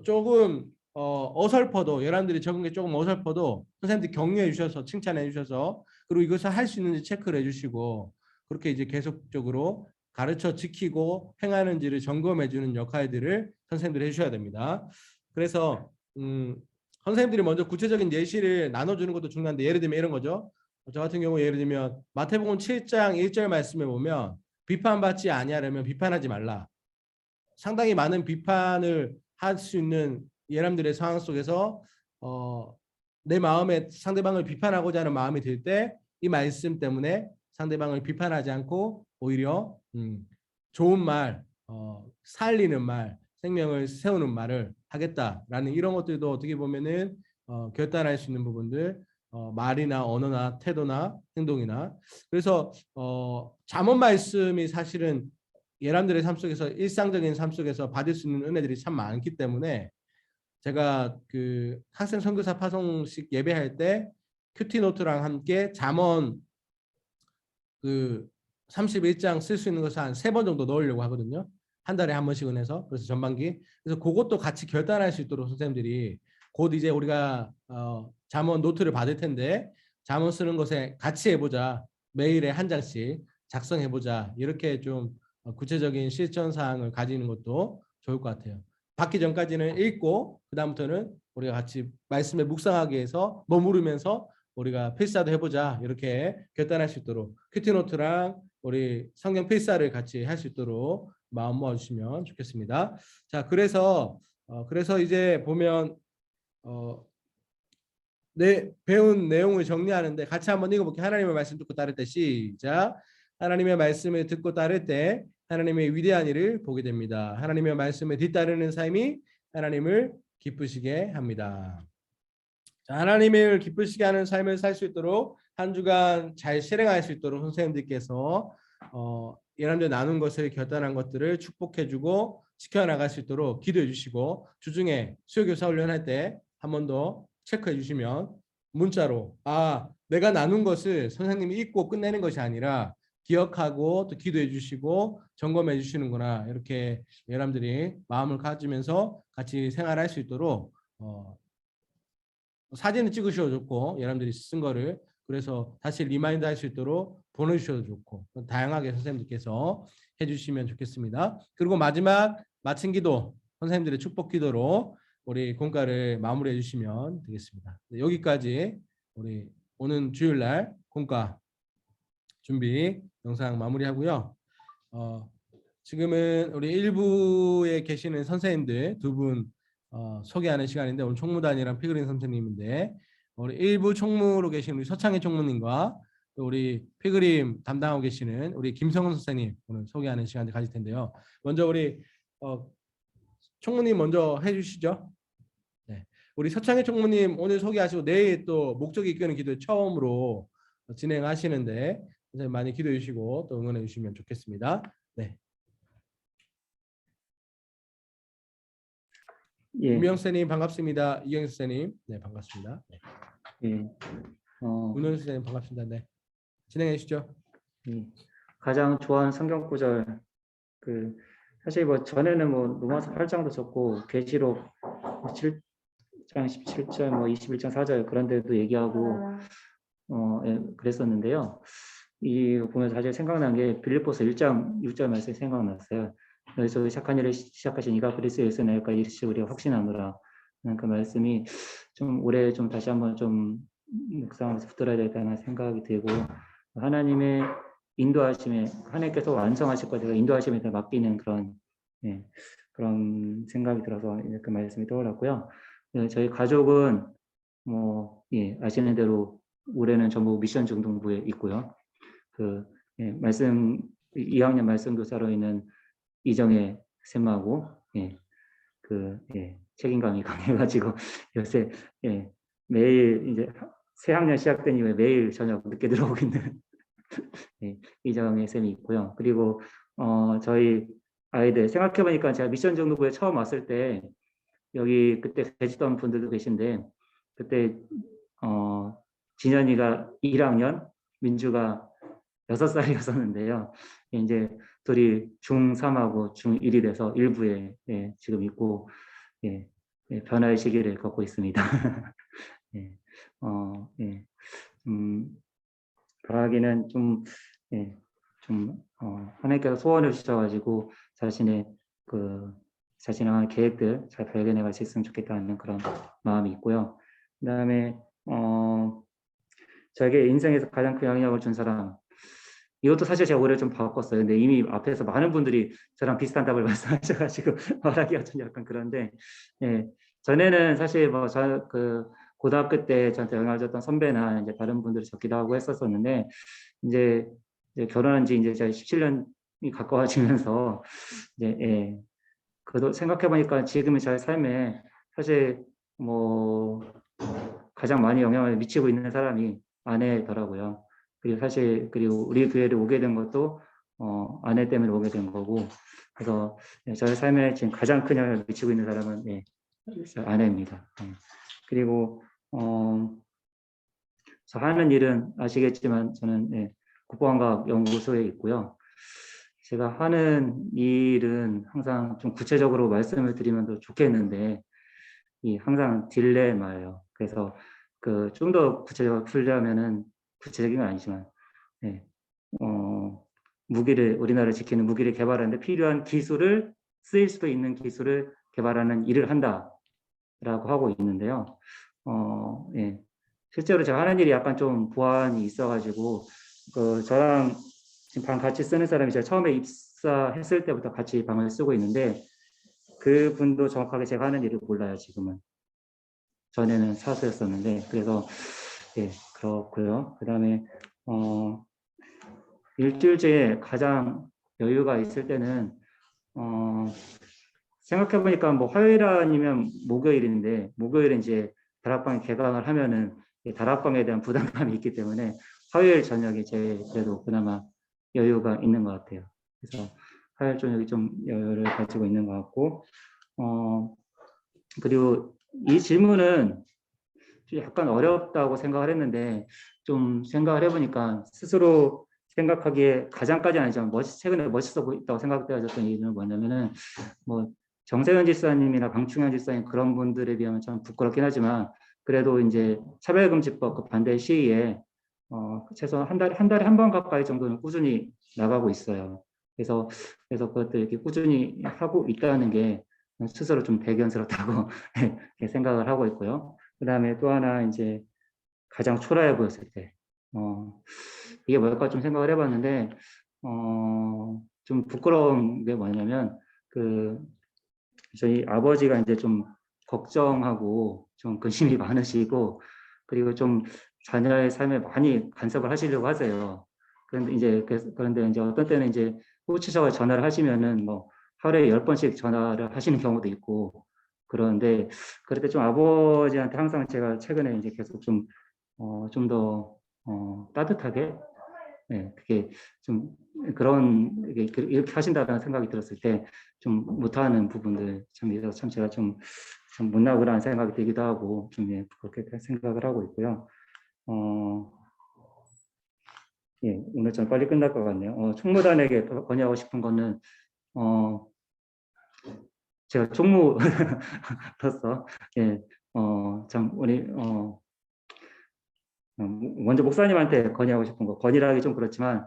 조금 어설퍼도 예람들이 적은 게 조금 어설퍼도 선생님들 격려해 주셔서 칭찬해 주셔서 그리고 이것을 할 수 있는지 체크를 해주시고 그렇게 이제 계속적으로 가르쳐 지키고 행하는지를 점검해 주는 역할들을 선생님들이 해주셔야 됩니다. 그래서 선생님들이 먼저 구체적인 예시를 나눠주는 것도 중요한데 예를 들면 이런 거죠. 저 같은 경우 예를 들면 마태복음 7장 1절 말씀에 보면 비판받지 아니하려면 비판하지 말라. 상당히 많은 비판을 할 수 있는 예람들의 상황 속에서 내 마음에 상대방을 비판하고자 하는 마음이 들 때 이 말씀 때문에 상대방을 비판하지 않고 오히려 좋은 말, 살리는 말, 생명을 세우는 말을 하겠다라는 이런 것들도 어떻게 보면은 결단할 수 있는 부분들, 말이나 언어나 태도나 행동이나 그래서 잠언 말씀이 사실은 예람들의 삶 속에서 일상적인 삶 속에서 받을 수 있는 은혜들이 참 많기 때문에 제가 그 학생 선교사 파송식 예배할 때 큐티 노트랑 함께 잠언 그 31장 쓸 수 있는 것을 한 3번 정도 넣으려고 하거든요. 한 달에 한 번씩은 해서. 그래서 전반기. 그래서 그것도 같이 결단할 수 있도록 선생님들이 곧 이제 우리가 잠언 노트를 받을 텐데 잠언 쓰는 것에 같이 해보자. 매일에 한 장씩 작성해보자. 이렇게 좀 구체적인 실천 사항을 가지는 것도 좋을 것 같아요. 받기 전까지는 읽고 그 다음부터는 우리가 같이 말씀에 묵상하기 위해서 머무르면서 우리가 필사도 해보자 이렇게 결단할 수 있도록 큐티노트랑 우리 성경 필사를 같이 할 수 있도록 마음 모아주시면 좋겠습니다. 자, 그래서 이제 보면 배운 내용을 정리하는데 같이 한번 읽어볼게요. 하나님의 말씀 듣고 따를 때 시작. 하나님의 말씀을 듣고 따를 때 하나님의 위대한 일을 보게 됩니다. 하나님의 말씀을 뒤따르는 삶이 하나님을 기쁘시게 합니다. 자, 하나님을 기쁘시게 하는 삶을 살 수 있도록 한 주간 잘 실행할 수 있도록 선생님들께서 여러분들 나눈 것을 결단한 것들을 축복해주고 지켜나갈 수 있도록 기도해 주시고 주중에 수요교사 훈련할 때 한 번 더 체크해 주시면 문자로 내가 나눈 것을 선생님이 읽고 끝내는 것이 아니라 기억하고 또 기도해 주시고 점검해 주시는구나 이렇게 여러분들이 마음을 가지면서 같이 생활할 수 있도록 사진을 찍으셔도 좋고 여러분들이 쓴 거를 그래서 다시 리마인드 할 수 있도록 보내주셔도 좋고 다양하게 선생님들께서 해주시면 좋겠습니다. 그리고 마지막 마친 기도 선생님들의 축복 기도로 우리 공과를 마무리해 주시면 되겠습니다. 여기까지 우리 오는 주일날 공과 준비 영상 마무리하고요. 지금은 우리 1부에 계시는 선생님들 두 분 소개하는 시간인데 오늘 총무단이랑 피그린 선생님인데 우리 1부 총무로 계신 우리 서창희 총무님과 또 우리 피그림 담당하고 계시는 우리 김성훈 선생님 오늘 소개하는 시간을 가질 텐데요. 먼저 우리 총무님 먼저 해주시죠. 네, 우리 서창희 총무님 오늘 소개하시고 내일 또 목적이 이끄는 기도 처음으로 진행하시는데 선생님 많이 기도해 주시고 또 응원해 주시면 좋겠습니다. 네. 예. 김영 선생님 반갑습니다. 이경수 선생님 네 반갑습니다. 네. 예. 문현 선생님 반갑습니다. 네. 진행해 주시죠. 가장 좋아하는 성경 구절 사실 뭐 전에는 뭐 로마서 8장도 적고 계시록 7장 17절 뭐 21장 4절 그런 데도 얘기하고 예, 그랬었는데요. 이 보면 사실 생각난 게 빌립보서 1장 6절 말씀이 생각났어요. 여기서 착한 일을 시작하신 이가 그리스도 예수 내일까지 이르시고 우리가 확신하노라. 그 말씀이 좀 올해 좀 다시 한번 좀 묵상하면서 붙들어야 되겠다는 생각이 들고 하나님의 인도하심에 하나님께서 완성하실 것에 인도하심에 맡기는 그런 그런 생각이 들어서 그 말씀이 떠올랐고요. 저희 가족은 뭐 아시는 대로 올해는 전부 미션 중등부에 있고요. 말씀 2학년 말씀 교사로 있는 이정혜 쌤하고 책임감이 강해가지고 요새 매일 이제 새 학년 시작된 이후에 매일 저녁 늦게 들어오고 있는 이정혜 쌤이 있고요. 그리고 저희 아이들 생각해보니까 제가 미션 중등부에 처음 왔을 때 여기 그때 계시던 분들도 계신데 그때 진현이가 1학년, 민주가 6살이었었는데요. 이제 둘이 중3하고 중1이 돼서 일부에 지금 있고 변화의 시기를 겪고 있습니다. 바라기는 하나님께서 소원을 주셔가지고 자신의 자신의 계획들 잘 발견해 갈 수 있으면 좋겠다는 그런 마음이 있고요. 그다음에 저에게 인생에서 가장 큰 영향을 준 사람 이것도 사실 제가 올해 좀 바꿨어요. 근데 이미 앞에서 많은 분들이 저랑 비슷한 답을 말씀하셔가지고 말하기가 좀 약간 그런데 전에는 사실 뭐 고등학교 때 저한테 영향을 줬던 선배나 이제 다른 분들이 적기도 하고 했었었는데 이제 결혼한 지 이제 제가 17년이 가까워지면서 그래도 생각해보니까 지금의 저의 삶에 사실 뭐 가장 많이 영향을 미치고 있는 사람이 아내더라고요. 그리고 우리 교회를 오게 된 것도 아내 때문에 오게 된 거고 그래서 저의 삶에 지금 가장 큰 영향을 미치고 있는 사람은 아내입니다. 그리고 저 하는 일은 아시겠지만 저는 국보안과학 연구소에 있고요. 제가 하는 일은 항상 좀 구체적으로 말씀을 드리면 더 좋겠는데 항상 딜레마예요. 그래서 좀 더 구체적으로 풀려면은 구체적인 건 아니지만 우리나라를 지키는 무기를 개발하는데 필요한 기술을 쓰일 수도 있는 기술을 개발하는 일을 한다라고 하고 있는데요. 실제로 제가 하는 일이 약간 좀 보안이 있어가지고 저랑 지금 방 같이 쓰는 사람이 제가 처음에 입사했을 때부터 같이 방을 쓰고 있는데 그분도 정확하게 제가 하는 일을 몰라요. 지금은. 전에는 사수였었는데 그래서 예, 그렇고요. 그다음에 일주일째에 가장 여유가 있을 때는 생각해 보니까 뭐 화요일 아니면 목요일인데 목요일은 이제 다락방에 개강을 하면은 다락방에 대한 부담감이 있기 때문에 화요일 저녁이 제일 그래도 그나마 여유가 있는 것 같아요. 그래서 화요일 저녁이 좀 여유를 가지고 있는 것 같고 그리고 이 질문은 약간 어렵다고 생각을 했는데 좀 생각을 해보니까 스스로 생각하기에 가장까지는 아니지만 최근에 멋있어 보인다고 생각되어졌던 이유는 뭐냐면은 뭐 정세현 집사님이나 방충현 집사님 그런 분들에 비하면 참 부끄럽긴 하지만 그래도 이제 차별금지법 그 반대 시위에 최소 한 달에 한 번 가까이 정도는 꾸준히 나가고 있어요. 그래서 그것들 이렇게 꾸준히 하고 있다는 게 스스로 좀 대견스럽다고 생각을 하고 있고요. 그 다음에 또 하나 이제 가장 초라해 보였을 때, 이게 뭘까 좀 생각을 해봤는데, 좀 부끄러운 게 뭐냐면, 저희 아버지가 이제 좀 걱정하고 좀 근심이 많으시고, 그리고 좀 자녀의 삶에 많이 간섭을 하시려고 하세요. 그런데 이제 어떤 때는 이제 꽂히셔서 전화를 하시면은 뭐 하루에 10번씩 전화를 하시는 경우도 있고, 그런데 그럴 때 좀 아버지한테 항상 제가 최근에 이제 계속 좀 더 따뜻하게 그게 좀 이렇게 하신다는 생각이 들었을 때 좀 못하는 부분들 참 제가 좀 못나그라는 생각이 들기도 하고 좀 그렇게 생각을 하고 있고요. 오늘 좀 빨리 끝날 것 같네요. 총무단에게 건의하고 싶은 거는 제가 총무로서 참 우리 먼저 목사님한테 건의하고 싶은 거 건의라기 좀 그렇지만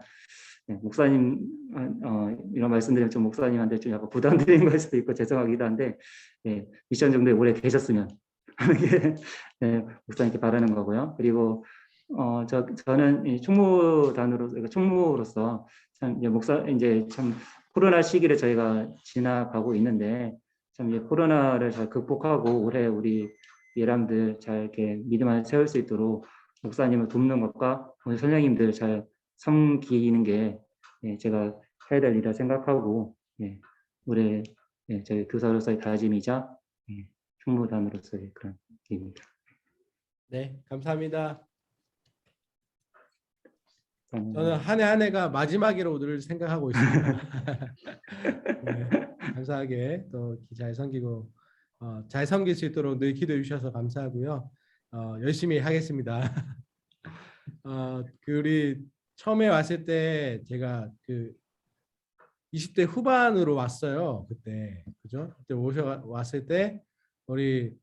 목사님 이런 말씀드리면 좀 목사님한테 좀 약간 부담드리는 걸 수도 있고 죄송하기도 한데 미션 정도에 오래 계셨으면 하는 게 목사님께 바라는 거고요. 그리고 저는 이 총무로서 참 이제 참 코로나 시기를 저희가 지나가고 있는데 참 코로나를 잘 극복하고 올해 우리 예람들 잘 이렇게 믿음 안에 세울 수 있도록 목사님을 돕는 것과 우리 선생님들 잘 섬기는 게 제가 해야 될 일이라 생각하고 올해 저희 교사로서의 다짐이자 총무단으로서의 그런 일입니다. 네, 감사합니다. 저는 한 해 한 해가 마지막이라고 늘 생각하고 있습니다. 네, 감사하게 또 잘 섬기고 잘 섬길 수 있도록 늘 기도해 주셔서 감사하고요. 열심히 하겠습니다. 우리 처음에 왔을 때 제가 20대 후반으로 왔어요. 그때 그죠? 그때 왔을 때 우리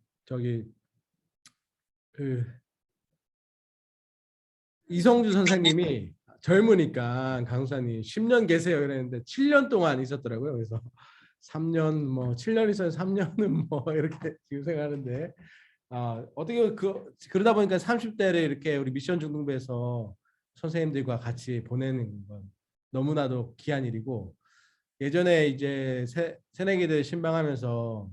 이성주 선생님이 젊으니까 강사님 10년 계세요 그랬는데 7년 동안 있었더라고요. 그래서 3년 뭐 7년 있어요. 3년은 뭐 이렇게 지금 생각하는데 어떻게 그러다 보니까 30대를 이렇게 우리 미션 중등부에서 선생님들과 같이 보내는 건 너무나도 귀한 일이고 예전에 이제 새내기들 신방하면서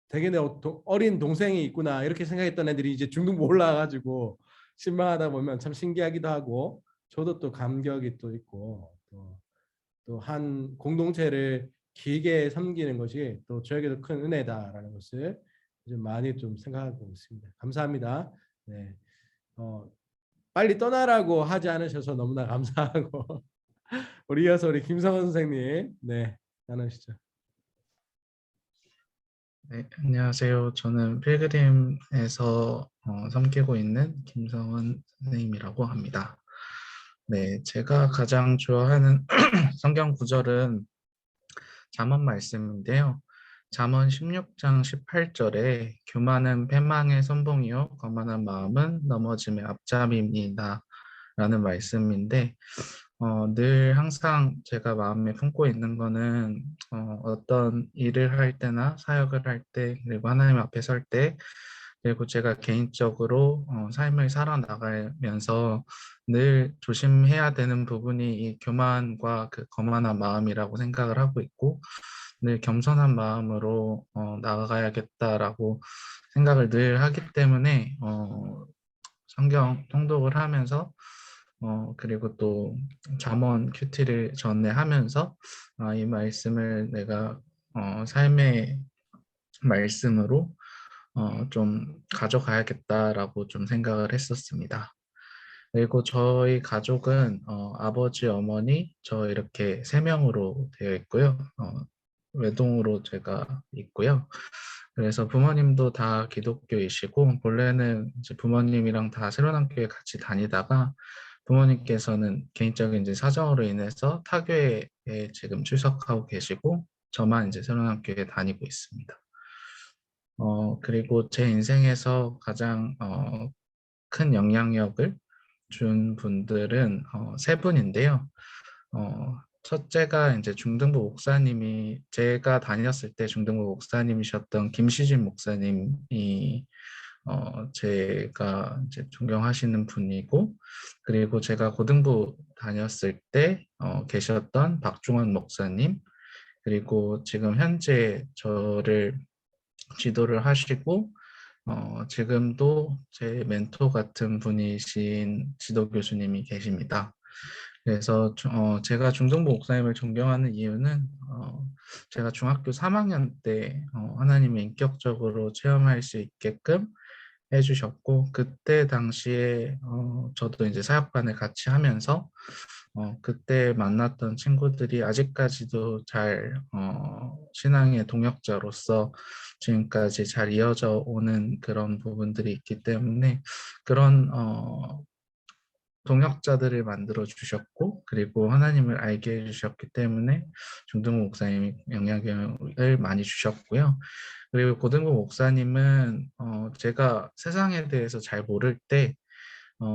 되게 내 어린 동생이 있구나 이렇게 생각했던 애들이 이제 중등부 올라와가지고 신방하다 보면 참 신기하기도 하고 저도 또 감격이 또 있고 또 한 공동체를 길게 섬기는 것이 또 저에게도 큰 은혜다라는 것을 좀 많이 좀 생각하고 있습니다. 감사합니다. 네, 빨리 떠나라고 하지 않으셔서 너무나 감사하고 우리 이어서 우리 김성원 선생님 나누시죠. 네, 안녕하세요. 저는 필그림에서 섬기고 있는 김성원 선생님이라고 합니다. 네, 제가 가장 좋아하는 성경 구절은 잠언 말씀인데요. 잠언 16장 18절에 교만은 패망의 선봉이요 거만한 마음은 넘어짐의 앞잡이입니다 라는 말씀인데 늘 항상 제가 마음에 품고 있는 거는 어떤 일을 할 때나 사역을 할 때 그리고 하나님 앞에 설 때 그리고 제가 개인적으로 삶을 살아나가면서 늘 조심해야 되는 부분이 이 교만과 그 거만한 마음이라고 생각을 하고 있고, 늘 겸손한 마음으로 나아가야겠다라고 생각을 늘 하기 때문에 성경 통독을 하면서 그리고 또 잠언 큐티를 전내하면서 이 말씀을 내가 삶의 말씀으로 좀 가져가야겠다라고 좀 생각을 했었습니다. 그리고 저희 가족은 아버지, 어머니, 저 이렇게 세 명으로 되어 있고요. 외동으로 제가 있고요. 그래서 부모님도 다 기독교이시고 본래는 이제 부모님이랑 다 새로남교회 같이 다니다가 부모님께서는 개인적인 이제 사정으로 인해서 타교회에 지금 출석하고 계시고 저만 이제 새로남교회에 다니고 있습니다. 그리고 제 인생에서 가장 큰 영향력을 준 분들은 세 분인데요. 첫째가 이제 중등부 목사님이 제가 다녔을 때 중등부 목사님이셨던 김시진 목사님이 제가 이제 존경하시는 분이고, 그리고 제가 고등부 다녔을 때 계셨던 박중원 목사님, 그리고 지금 현재 저를 지도를 하시고 지금도 제 멘토 같은 분이신 지도 교수님이 계십니다. 그래서 제가 중등부 목사님을 존경하는 이유는 제가 중학교 3학년 때 하나님을 인격적으로 체험할 수 있게끔 해주셨고, 그때 당시에 저도 이제 사역반을 같이 하면서 그때 만났던 친구들이 아직까지도 잘 신앙의 동역자로서 지금까지 잘 이어져 오는 그런 부분들이 있기 때문에 그런 동역자들을 만들어 주셨고, 그리고 하나님을 알게 해주셨기 때문에 중등부 목사님이 영향을 많이 주셨고요. 그리고 고등부 목사님은 제가 세상에 대해서 잘 모를 때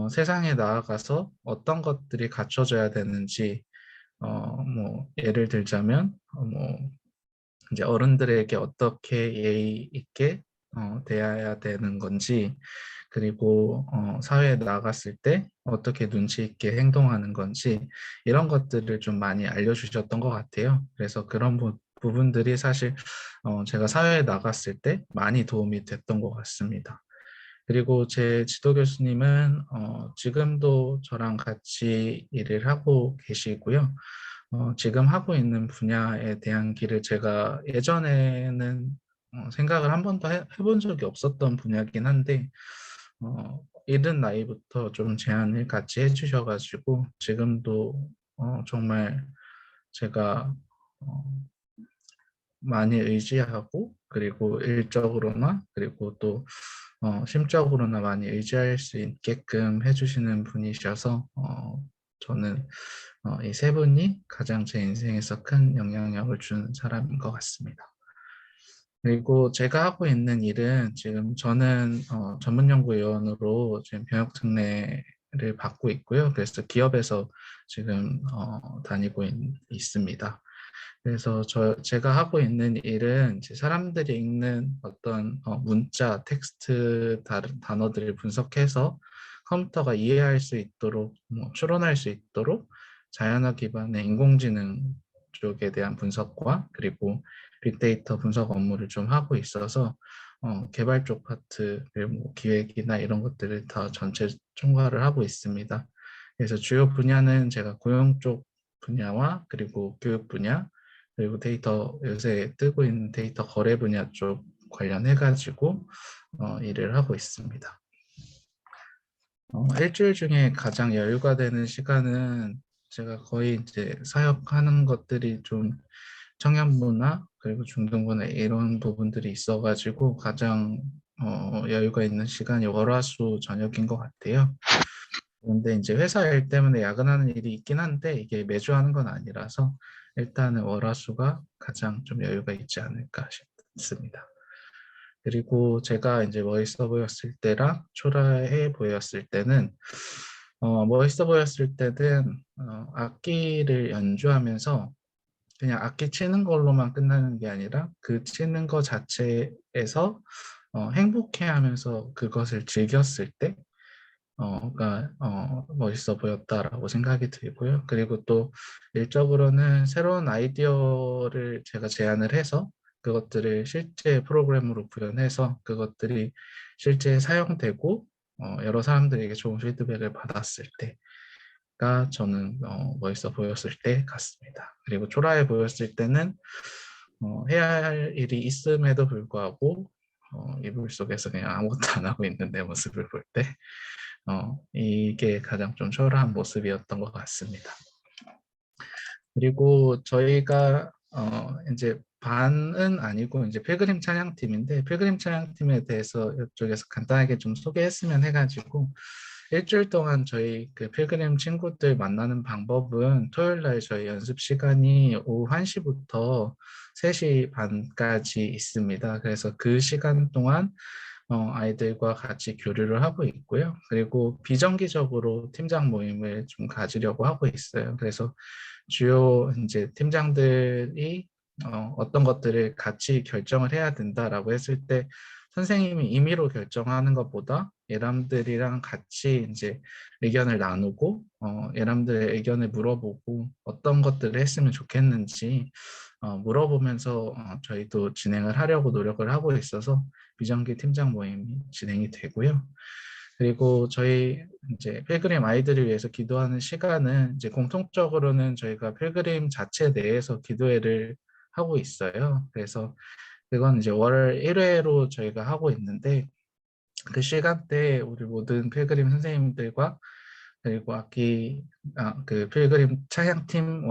세상에 나아가서 어떤 것들이 갖춰져야 되는지, 뭐 예를 들자면 뭐 이제 어른들에게 어떻게 예의 있게 대해야 되는 건지, 그리고 사회에 나갔을 때 어떻게 눈치 있게 행동하는 건지, 이런 것들을 좀 많이 알려주셨던 것 같아요. 그래서 그런 부분들이 사실 제가 사회에 나갔을 때 많이 도움이 됐던 것 같습니다. 그리고 제 지도 교수님은 지금도 저랑 같이 일을 하고 계시고요. 지금 하고 있는 분야에 대한 길을 제가 예전에는 생각을 한 번도 해본 적이 없었던 분야긴 한데 이른 나이부터 좀 제안을 같이 해주셔가지고 지금도 정말 제가 많이 의지하고, 그리고 일적으로나 그리고 또 심적으로나 많이 의지할 수 있게끔 해주시는 분이셔서 저는 이 세 분이 가장 제 인생에서 큰 영향력을 준 사람인 것 같습니다. 그리고 제가 하고 있는 일은 지금 저는 전문연구위원으로 지금 병역 특례를 받고 있고요. 그래서 기업에서 지금 다니고 있습니다. 그래서 제가 하고 있는 일은 이제 사람들이 읽는 어떤 문자, 텍스트 단어들을 분석해서 컴퓨터가 이해할 수 있도록, 추론할 수 있도록 자연어 기반의 인공지능 쪽에 대한 분석과 그리고 빅데이터 분석 업무를 좀 하고 있어서 개발 쪽 파트, 그리고 기획이나 이런 것들을 다 전체 총괄을 하고 있습니다. 그래서 주요 분야는 제가 고용 쪽 분야와 그리고 교육 분야, 그리고 데이터, 요새 뜨고 있는 데이터 거래 분야 쪽 관련해가지고 일을 하고 있습니다. 일주일 중에 가장 여유가 되는 시간은 제가 거의 이제 사역하는 것들이 좀 청년부나 그리고 중등부나 이런 부분들이 있어가지고 가장 여유가 있는 시간이 월화수 저녁인 것 같아요. 그런데 이제 회사 일 때문에 야근하는 일이 있긴 한데 이게 매주 하는 건 아니라서 일단은 월화수가 가장 좀 여유가 있지 않을까 싶습니다. 그리고 제가 이제 멋있어 보였을 때랑 초라해 보였을 때는 멋있어 보였을 때는 악기를 연주하면서 그냥 악기 치는 걸로만 끝나는 게 아니라 그 치는 거 자체에서 행복해하면서 그것을 즐겼을 때 멋있어 보였다라고 생각이 들고요. 그리고 또 일적으로는 새로운 아이디어를 제가 제안을 해서 그것들을 실제 프로그램으로 구현해서 그것들이 실제 사용되고 여러 사람들에게 좋은 피드백을 받았을 때가 저는 멋있어 보였을 때 같습니다. 그리고 초라해 보였을 때는 해야 할 일이 있음에도 불구하고 이불 속에서 그냥 아무것도 안 하고 있는 내 모습을 볼 때 이게 가장 좀 초라한 모습이었던 것 같습니다. 그리고 저희가 이제 반은 아니고 이제 필그림 찬양팀인데 필그림 찬양팀에 대해서 이쪽에서 간단하게 좀 소개했으면 해가지고 일주일 동안 저희 그 필그림 친구들 만나는 방법은 토요일 날 저희 연습 시간이 오후 1시부터 3시 반까지 있습니다. 그래서 그 시간 동안 아이들과 같이 교류를 하고 있고요. 그리고 비정기적으로 팀장 모임을 좀 가지려고 하고 있어요. 그래서 주요 이제 팀장들이 어떤 것들을 같이 결정을 해야 된다라고 했을 때 선생님이 임의로 결정하는 것보다 예람들이랑 같이 이제 의견을 나누고 예람들의 의견을 물어보고 어떤 것들을 했으면 좋겠는지 물어보면서 저희도 진행을 하려고 노력을 하고 있어서 비정기 팀장 모임이 진행이 되고요. 그리고 저희 이제 필그림 아이들을 위해서 기도하는 시간은 이제 공통적으로는 저희가 필그림 자체 내에서 기도회를 하고 있어요. 그래서 그건 이제 월 1회로 저희가 하고 있는데 그 시간대에 우리 모든 필그림 선생님들과 그리고 그 필그림 찬양팀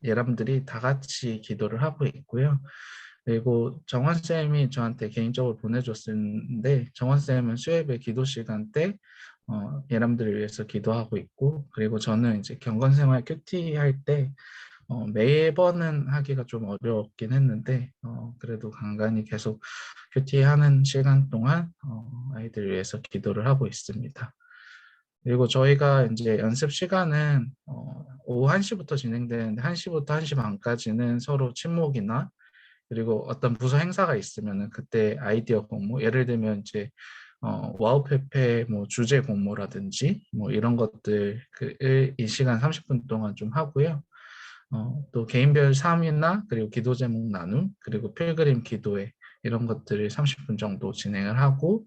예람들이 다 같이 기도를 하고 있고요. 그리고 정원쌤이 저한테 개인적으로 보내줬는데 정원쌤은 수요일에 기도 시간 때 예람들을 위해서 기도하고 있고 그리고 저는 이제 경건생활 큐티 할 때 매번은 하기가 좀 어려웠긴 했는데 그래도 간간히 계속 큐티하는 시간 동안 아이들을 위해서 기도를 하고 있습니다. 그리고 저희가 이제 연습 시간은 오후 1시부터 진행되는데 1시부터 1시 반까지는 서로 침묵이나 그리고 어떤 부서 행사가 있으면은 그때 아이디어 공모, 예를 들면 이제 와우페페 뭐 주제 공모라든지 뭐 이런 것들 이 시간 30분 동안 좀 하고요. 또 개인별 삶이나 그리고 기도 제목 나눔 그리고 필그림 기도회 이런 것들을 30분 정도 진행을 하고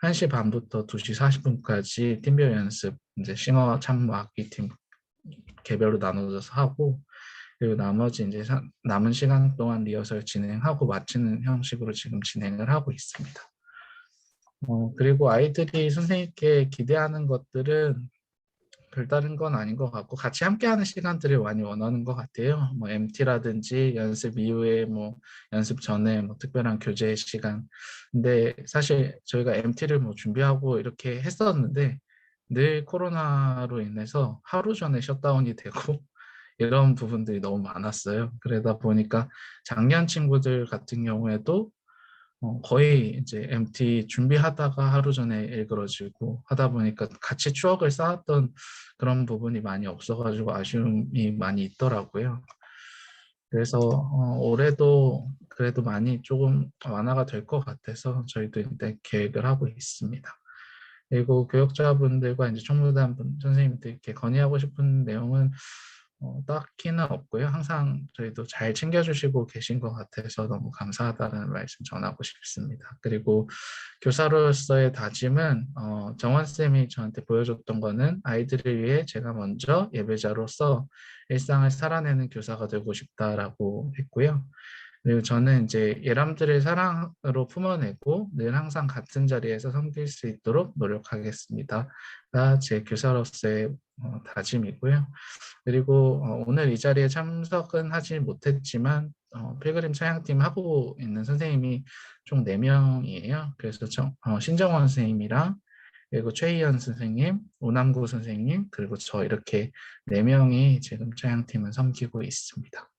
1시 반부터 2시 40분까지 팀별 연습 이제 싱어 참무 악기 팀 개별로 나눠져서 하고 그리고 나머지 이제 남은 시간 동안 리허설 진행하고 마치는 형식으로 지금 진행을 하고 있습니다. 그리고 아이들이 선생님께 기대하는 것들은 별다른 건 아닌 것 같고 같이 함께하는 시간들을 많이 원하는 것 같아요. 뭐 MT라든지 연습 이후에 뭐 연습 전에 뭐 특별한 교제 시간. 근데 사실 저희가 MT를 뭐 준비하고 이렇게 했었는데 늘 코로나로 인해서 하루 전에 셧다운이 되고 이런 부분들이 너무 많았어요. 그러다 보니까 작년 친구들 같은 경우에도 거의 이제 MT 준비하다가 하루 전에 일그러지고 하다 보니까 같이 추억을 쌓았던 그런 부분이 많이 없어가지고 아쉬움이 많이 있더라고요. 그래서 올해도 그래도 많이 조금 완화가 될 것 같아서 저희도 이제 계획을 하고 있습니다. 그리고 교육자분들과 이제 총무단 선생님들께 건의하고 싶은 내용은 딱히는 없고요. 항상 저희도 잘 챙겨주시고 계신 것 같아서 너무 감사하다는 말씀 전하고 싶습니다. 그리고 교사로서의 다짐은 정원쌤이 저한테 보여줬던 거는 아이들을 위해 제가 먼저 예배자로서 일상을 살아내는 교사가 되고 싶다라고 했고요. 그리고 저는 이제 예람들을 사랑으로 품어내고 늘 항상 같은 자리에서 섬길 수 있도록 노력하겠습니다가 제 교사로서의 다짐이고요. 그리고 오늘 이 자리에 참석은 하지 못했지만 필그림 찬양팀 하고 있는 선생님이 총 4명이에요. 그래서 신정원 선생님이랑 그리고 최희연 선생님, 오남구 선생님, 그리고 저 이렇게 4명이 지금 찬양팀을 섬기고 있습니다.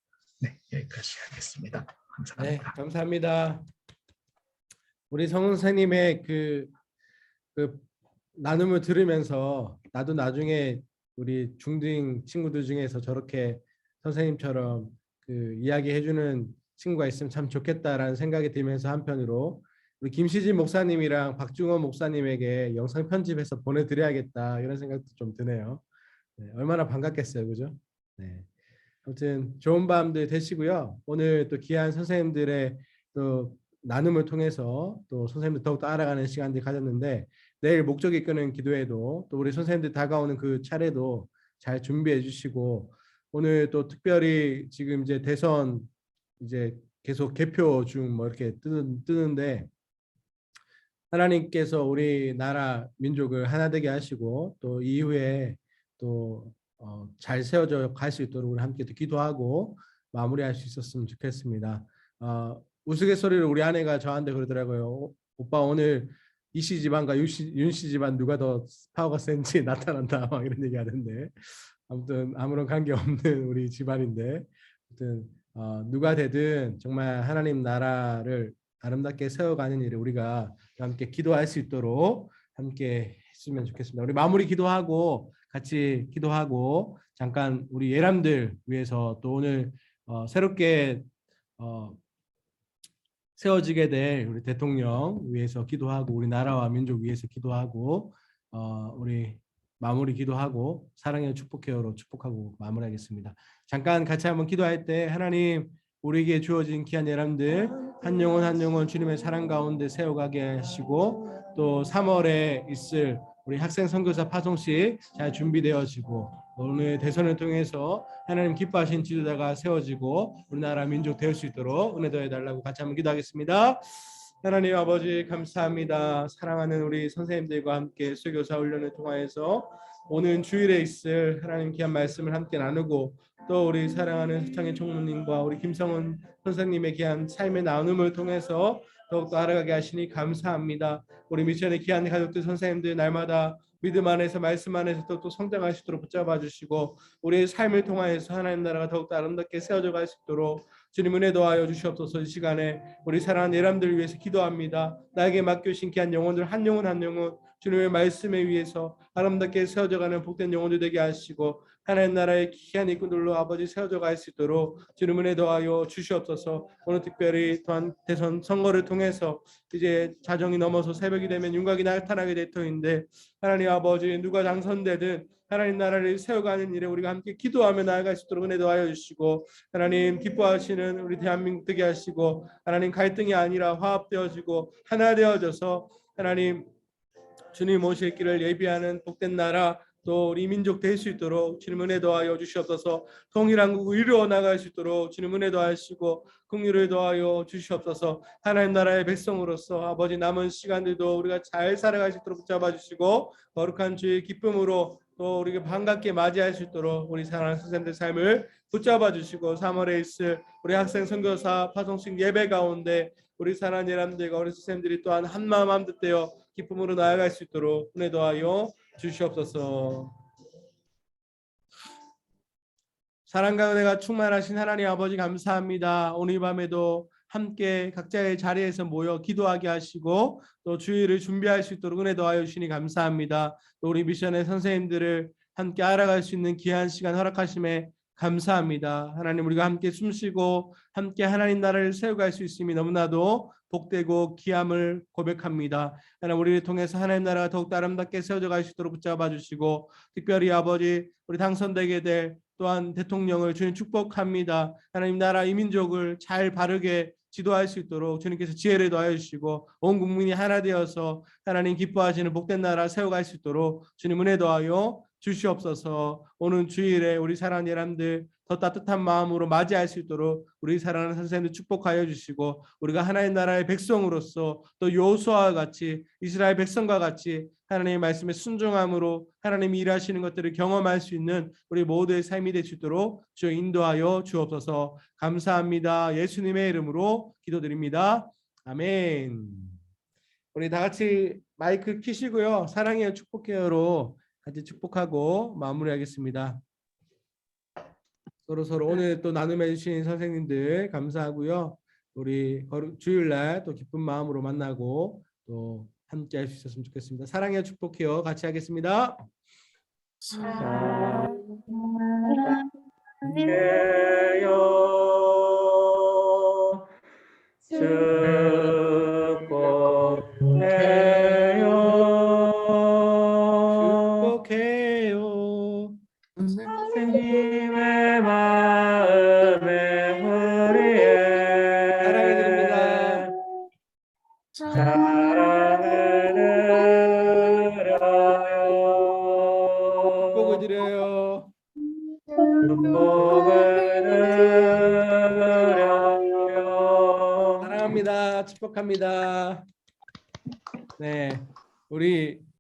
네, 여기까지 하겠습니다. 네, 감사합니다. 감사합니다. 우리 성은 선생님의 그 나눔을 들으면서 나도 나중에 우리 중딩 친구들 중에서 저렇게 선생님처럼 그 이야기해주는 친구가 있으면 참 좋겠다라는 생각이 들면서 한편으로 우리 김시진 목사님이랑 박중원 목사님에게 영상 편집해서 보내드려야겠다 이런 생각도 좀 드네요. 네, 얼마나 반갑겠어요, 그죠? 네. 아무튼 좋은 밤들 되시고요. 오늘 또 귀한 선생님들의 또 나눔을 통해서 또 선생님들 더욱더 알아가는 시간들 가졌는데 내일 목적 이끄는 기도회도 또 우리 선생님들 다가오는 그 차례도 잘 준비해 주시고 오늘 또 특별히 지금 이제 대선 이제 계속 개표 중 뭐 이렇게 뜨는데 하나님께서 우리 나라 민족을 하나 되게 하시고 또 이후에 또 잘 세워져 갈 수 있도록 우리 함께 또 기도하고 마무리할 수 있었으면 좋겠습니다. 우스갯소리를 우리 아내가 저한테 그러더라고요. 오빠 오늘 이씨 집안과 윤씨 집안 누가 더 파워가 센지 나타난다 막 이런 얘기 하던데 아무튼 아무런 관계 없는 우리 집안인데 아무튼 누가 되든 정말 하나님 나라를 아름답게 세워가는 일을 우리가 함께 기도할 수 있도록 함께 했으면 좋겠습니다. 우리 마무리 기도하고 같이 기도하고 잠깐 우리 예람들 위해서 또 오늘 새롭게 세워지게 될 우리 대통령 위해서 기도하고 우리 나라와 민족 위해서 기도하고 우리 마무리 기도하고 사랑의 축복해요로 축복하고 마무리하겠습니다. 잠깐 같이 한번 기도할 때 하나님 우리에게 주어진 귀한 예람들 한 영혼 한 영혼 주님의 사랑 가운데 세워가게 하시고 또 3월에 있을 우리 학생 선교사 파송식 잘 준비되어지고 오늘 대선을 통해서 하나님 기뻐하신 지도자가 세워지고 우리나라 민족 될 수 있도록 은혜 더해달라고 같이 한번 기도하겠습니다. 하나님 아버지 감사합니다. 사랑하는 우리 선생님들과 함께 수교사 훈련을 통하여서 오는 주일에 있을 하나님 귀한 말씀을 함께 나누고 또 우리 사랑하는 수창의 총무님과 우리 김성훈 선생님의 귀한 삶의 나눔을 통해서 더욱더 알아가게 하시니 감사합니다. 우리 미션의 귀한 가족들 선생님들 날마다 믿음 안에서 말씀 안에서 또 성장하시도록 붙잡아 주시고 우리의 삶을 통하여서 하나님 나라가 더욱더 아름답게 세워져 갈 수 있도록 주님 은혜 더하여 주시옵소서. 이 시간에 우리 사랑하는 예람들을 위해서 기도합니다. 나에게 맡겨주신 귀한 영혼들 한 영혼 한 영혼 주님의 말씀에 의해서 아름답게 세워져가는 복된 영혼들 되게 하시고 하나님 나라의 귀한 일꾼들로 아버지 세워져 갈 수 있도록 주님 은혜 더하여 주시옵소서. 오늘 특별히 또한 대선 선거를 통해서 이제 자정이 넘어서 새벽이 되면 윤곽이 나타나게 될 터인데 하나님 아버지 누가 당선되든 하나님 나라를 세워가는 일에 우리가 함께 기도하며 나아갈 수 있도록 은혜 더하여 주시고 하나님 기뻐하시는 우리 대한민국 되게 하시고 하나님 갈등이 아니라 화합되어지고 하나 되어져서 하나님 주님 오실 길을 예비하는 복된 나라 또 우리 민족 될 수 있도록 주님 은혜 더하여 주시옵소서. 통일한 국을 이루어 나갈 수 있도록 주님 은혜 더하시고 긍휼을 더하여 주시옵소서. 하나님 나라의 백성으로서 아버지 남은 시간들도 우리가 잘 살아갈 수 있도록 붙잡아 주시고 거룩한 주의 기쁨으로 또 우리가 반갑게 맞이할 수 있도록 우리 사랑하는 선생님들 삶을 붙잡아 주시고 3월에 있을 우리 학생 선교사 파송식 예배 가운데 우리 사랑하는 예람들과 우리 선생님들이 또한 한마음 한뜻 되어 기쁨으로 나아갈 수 있도록 은혜 더하여 주시옵소서. 사랑과 은혜가 충만하신 하나님 아버지 감사합니다. 오늘 밤에도 함께 각자의 자리에서 모여 기도하게 하시고 또 주일을 준비할 수 있도록 은혜 더하여 주시니 감사합니다. 또 우리 미션의 선생님들을 함께 알아갈 수 있는 귀한 시간 허락하심에 감사합니다. 하나님 우리가 함께 숨쉬고 함께 하나님 나라를 세워갈 수 있음이 너무나도 복되고 귀함을 고백합니다. 하나님 우리를 통해서 하나님 나라가 더욱 아름답게 세워져 갈 수 있도록 붙잡아 주시고 특별히 아버지 우리 당선되게 될 또한 대통령을 주님 축복합니다. 하나님 나라 이 민족을 잘 바르게 지도할 수 있도록 주님께서 지혜를 더하여 주시고 온 국민이 하나 되어서 하나님 기뻐하시는 복된 나라 세워갈 수 있도록 주님 은혜 더하여 주시옵소서. 오는 주일에 우리 사랑하는 예람들 더 따뜻한 마음으로 맞이할 수 있도록 우리 사랑하는 선생님들 축복하여 주시고 우리가 하나님 나라의 백성으로서 또 여호수아와 같이 이스라엘 백성과 같이 하나님의 말씀에 순종함으로 하나님이 일하시는 것들을 경험할 수 있는 우리 모두의 삶이 될 수 있도록 주여 인도하여 주옵소서. 감사합니다. 예수님의 이름으로 기도드립니다. 아멘. 우리 다 같이 마이크 켜시고요. 사랑해요 축복해요로 같이 축복하고 마무리하겠습니다. 서로 오늘 또 나눔해 주신 선생님들 감사하고요. 우리 주일날 또 기쁜 마음으로 만나고 또 함께 할 수 있었으면 좋겠습니다. 사랑해요 축복해요 같이 하겠습니다. 축복 사랑을 드려요. 축복을 드려요. 축복을 드려요. 사랑합니다. 축복합니다. 네, 우리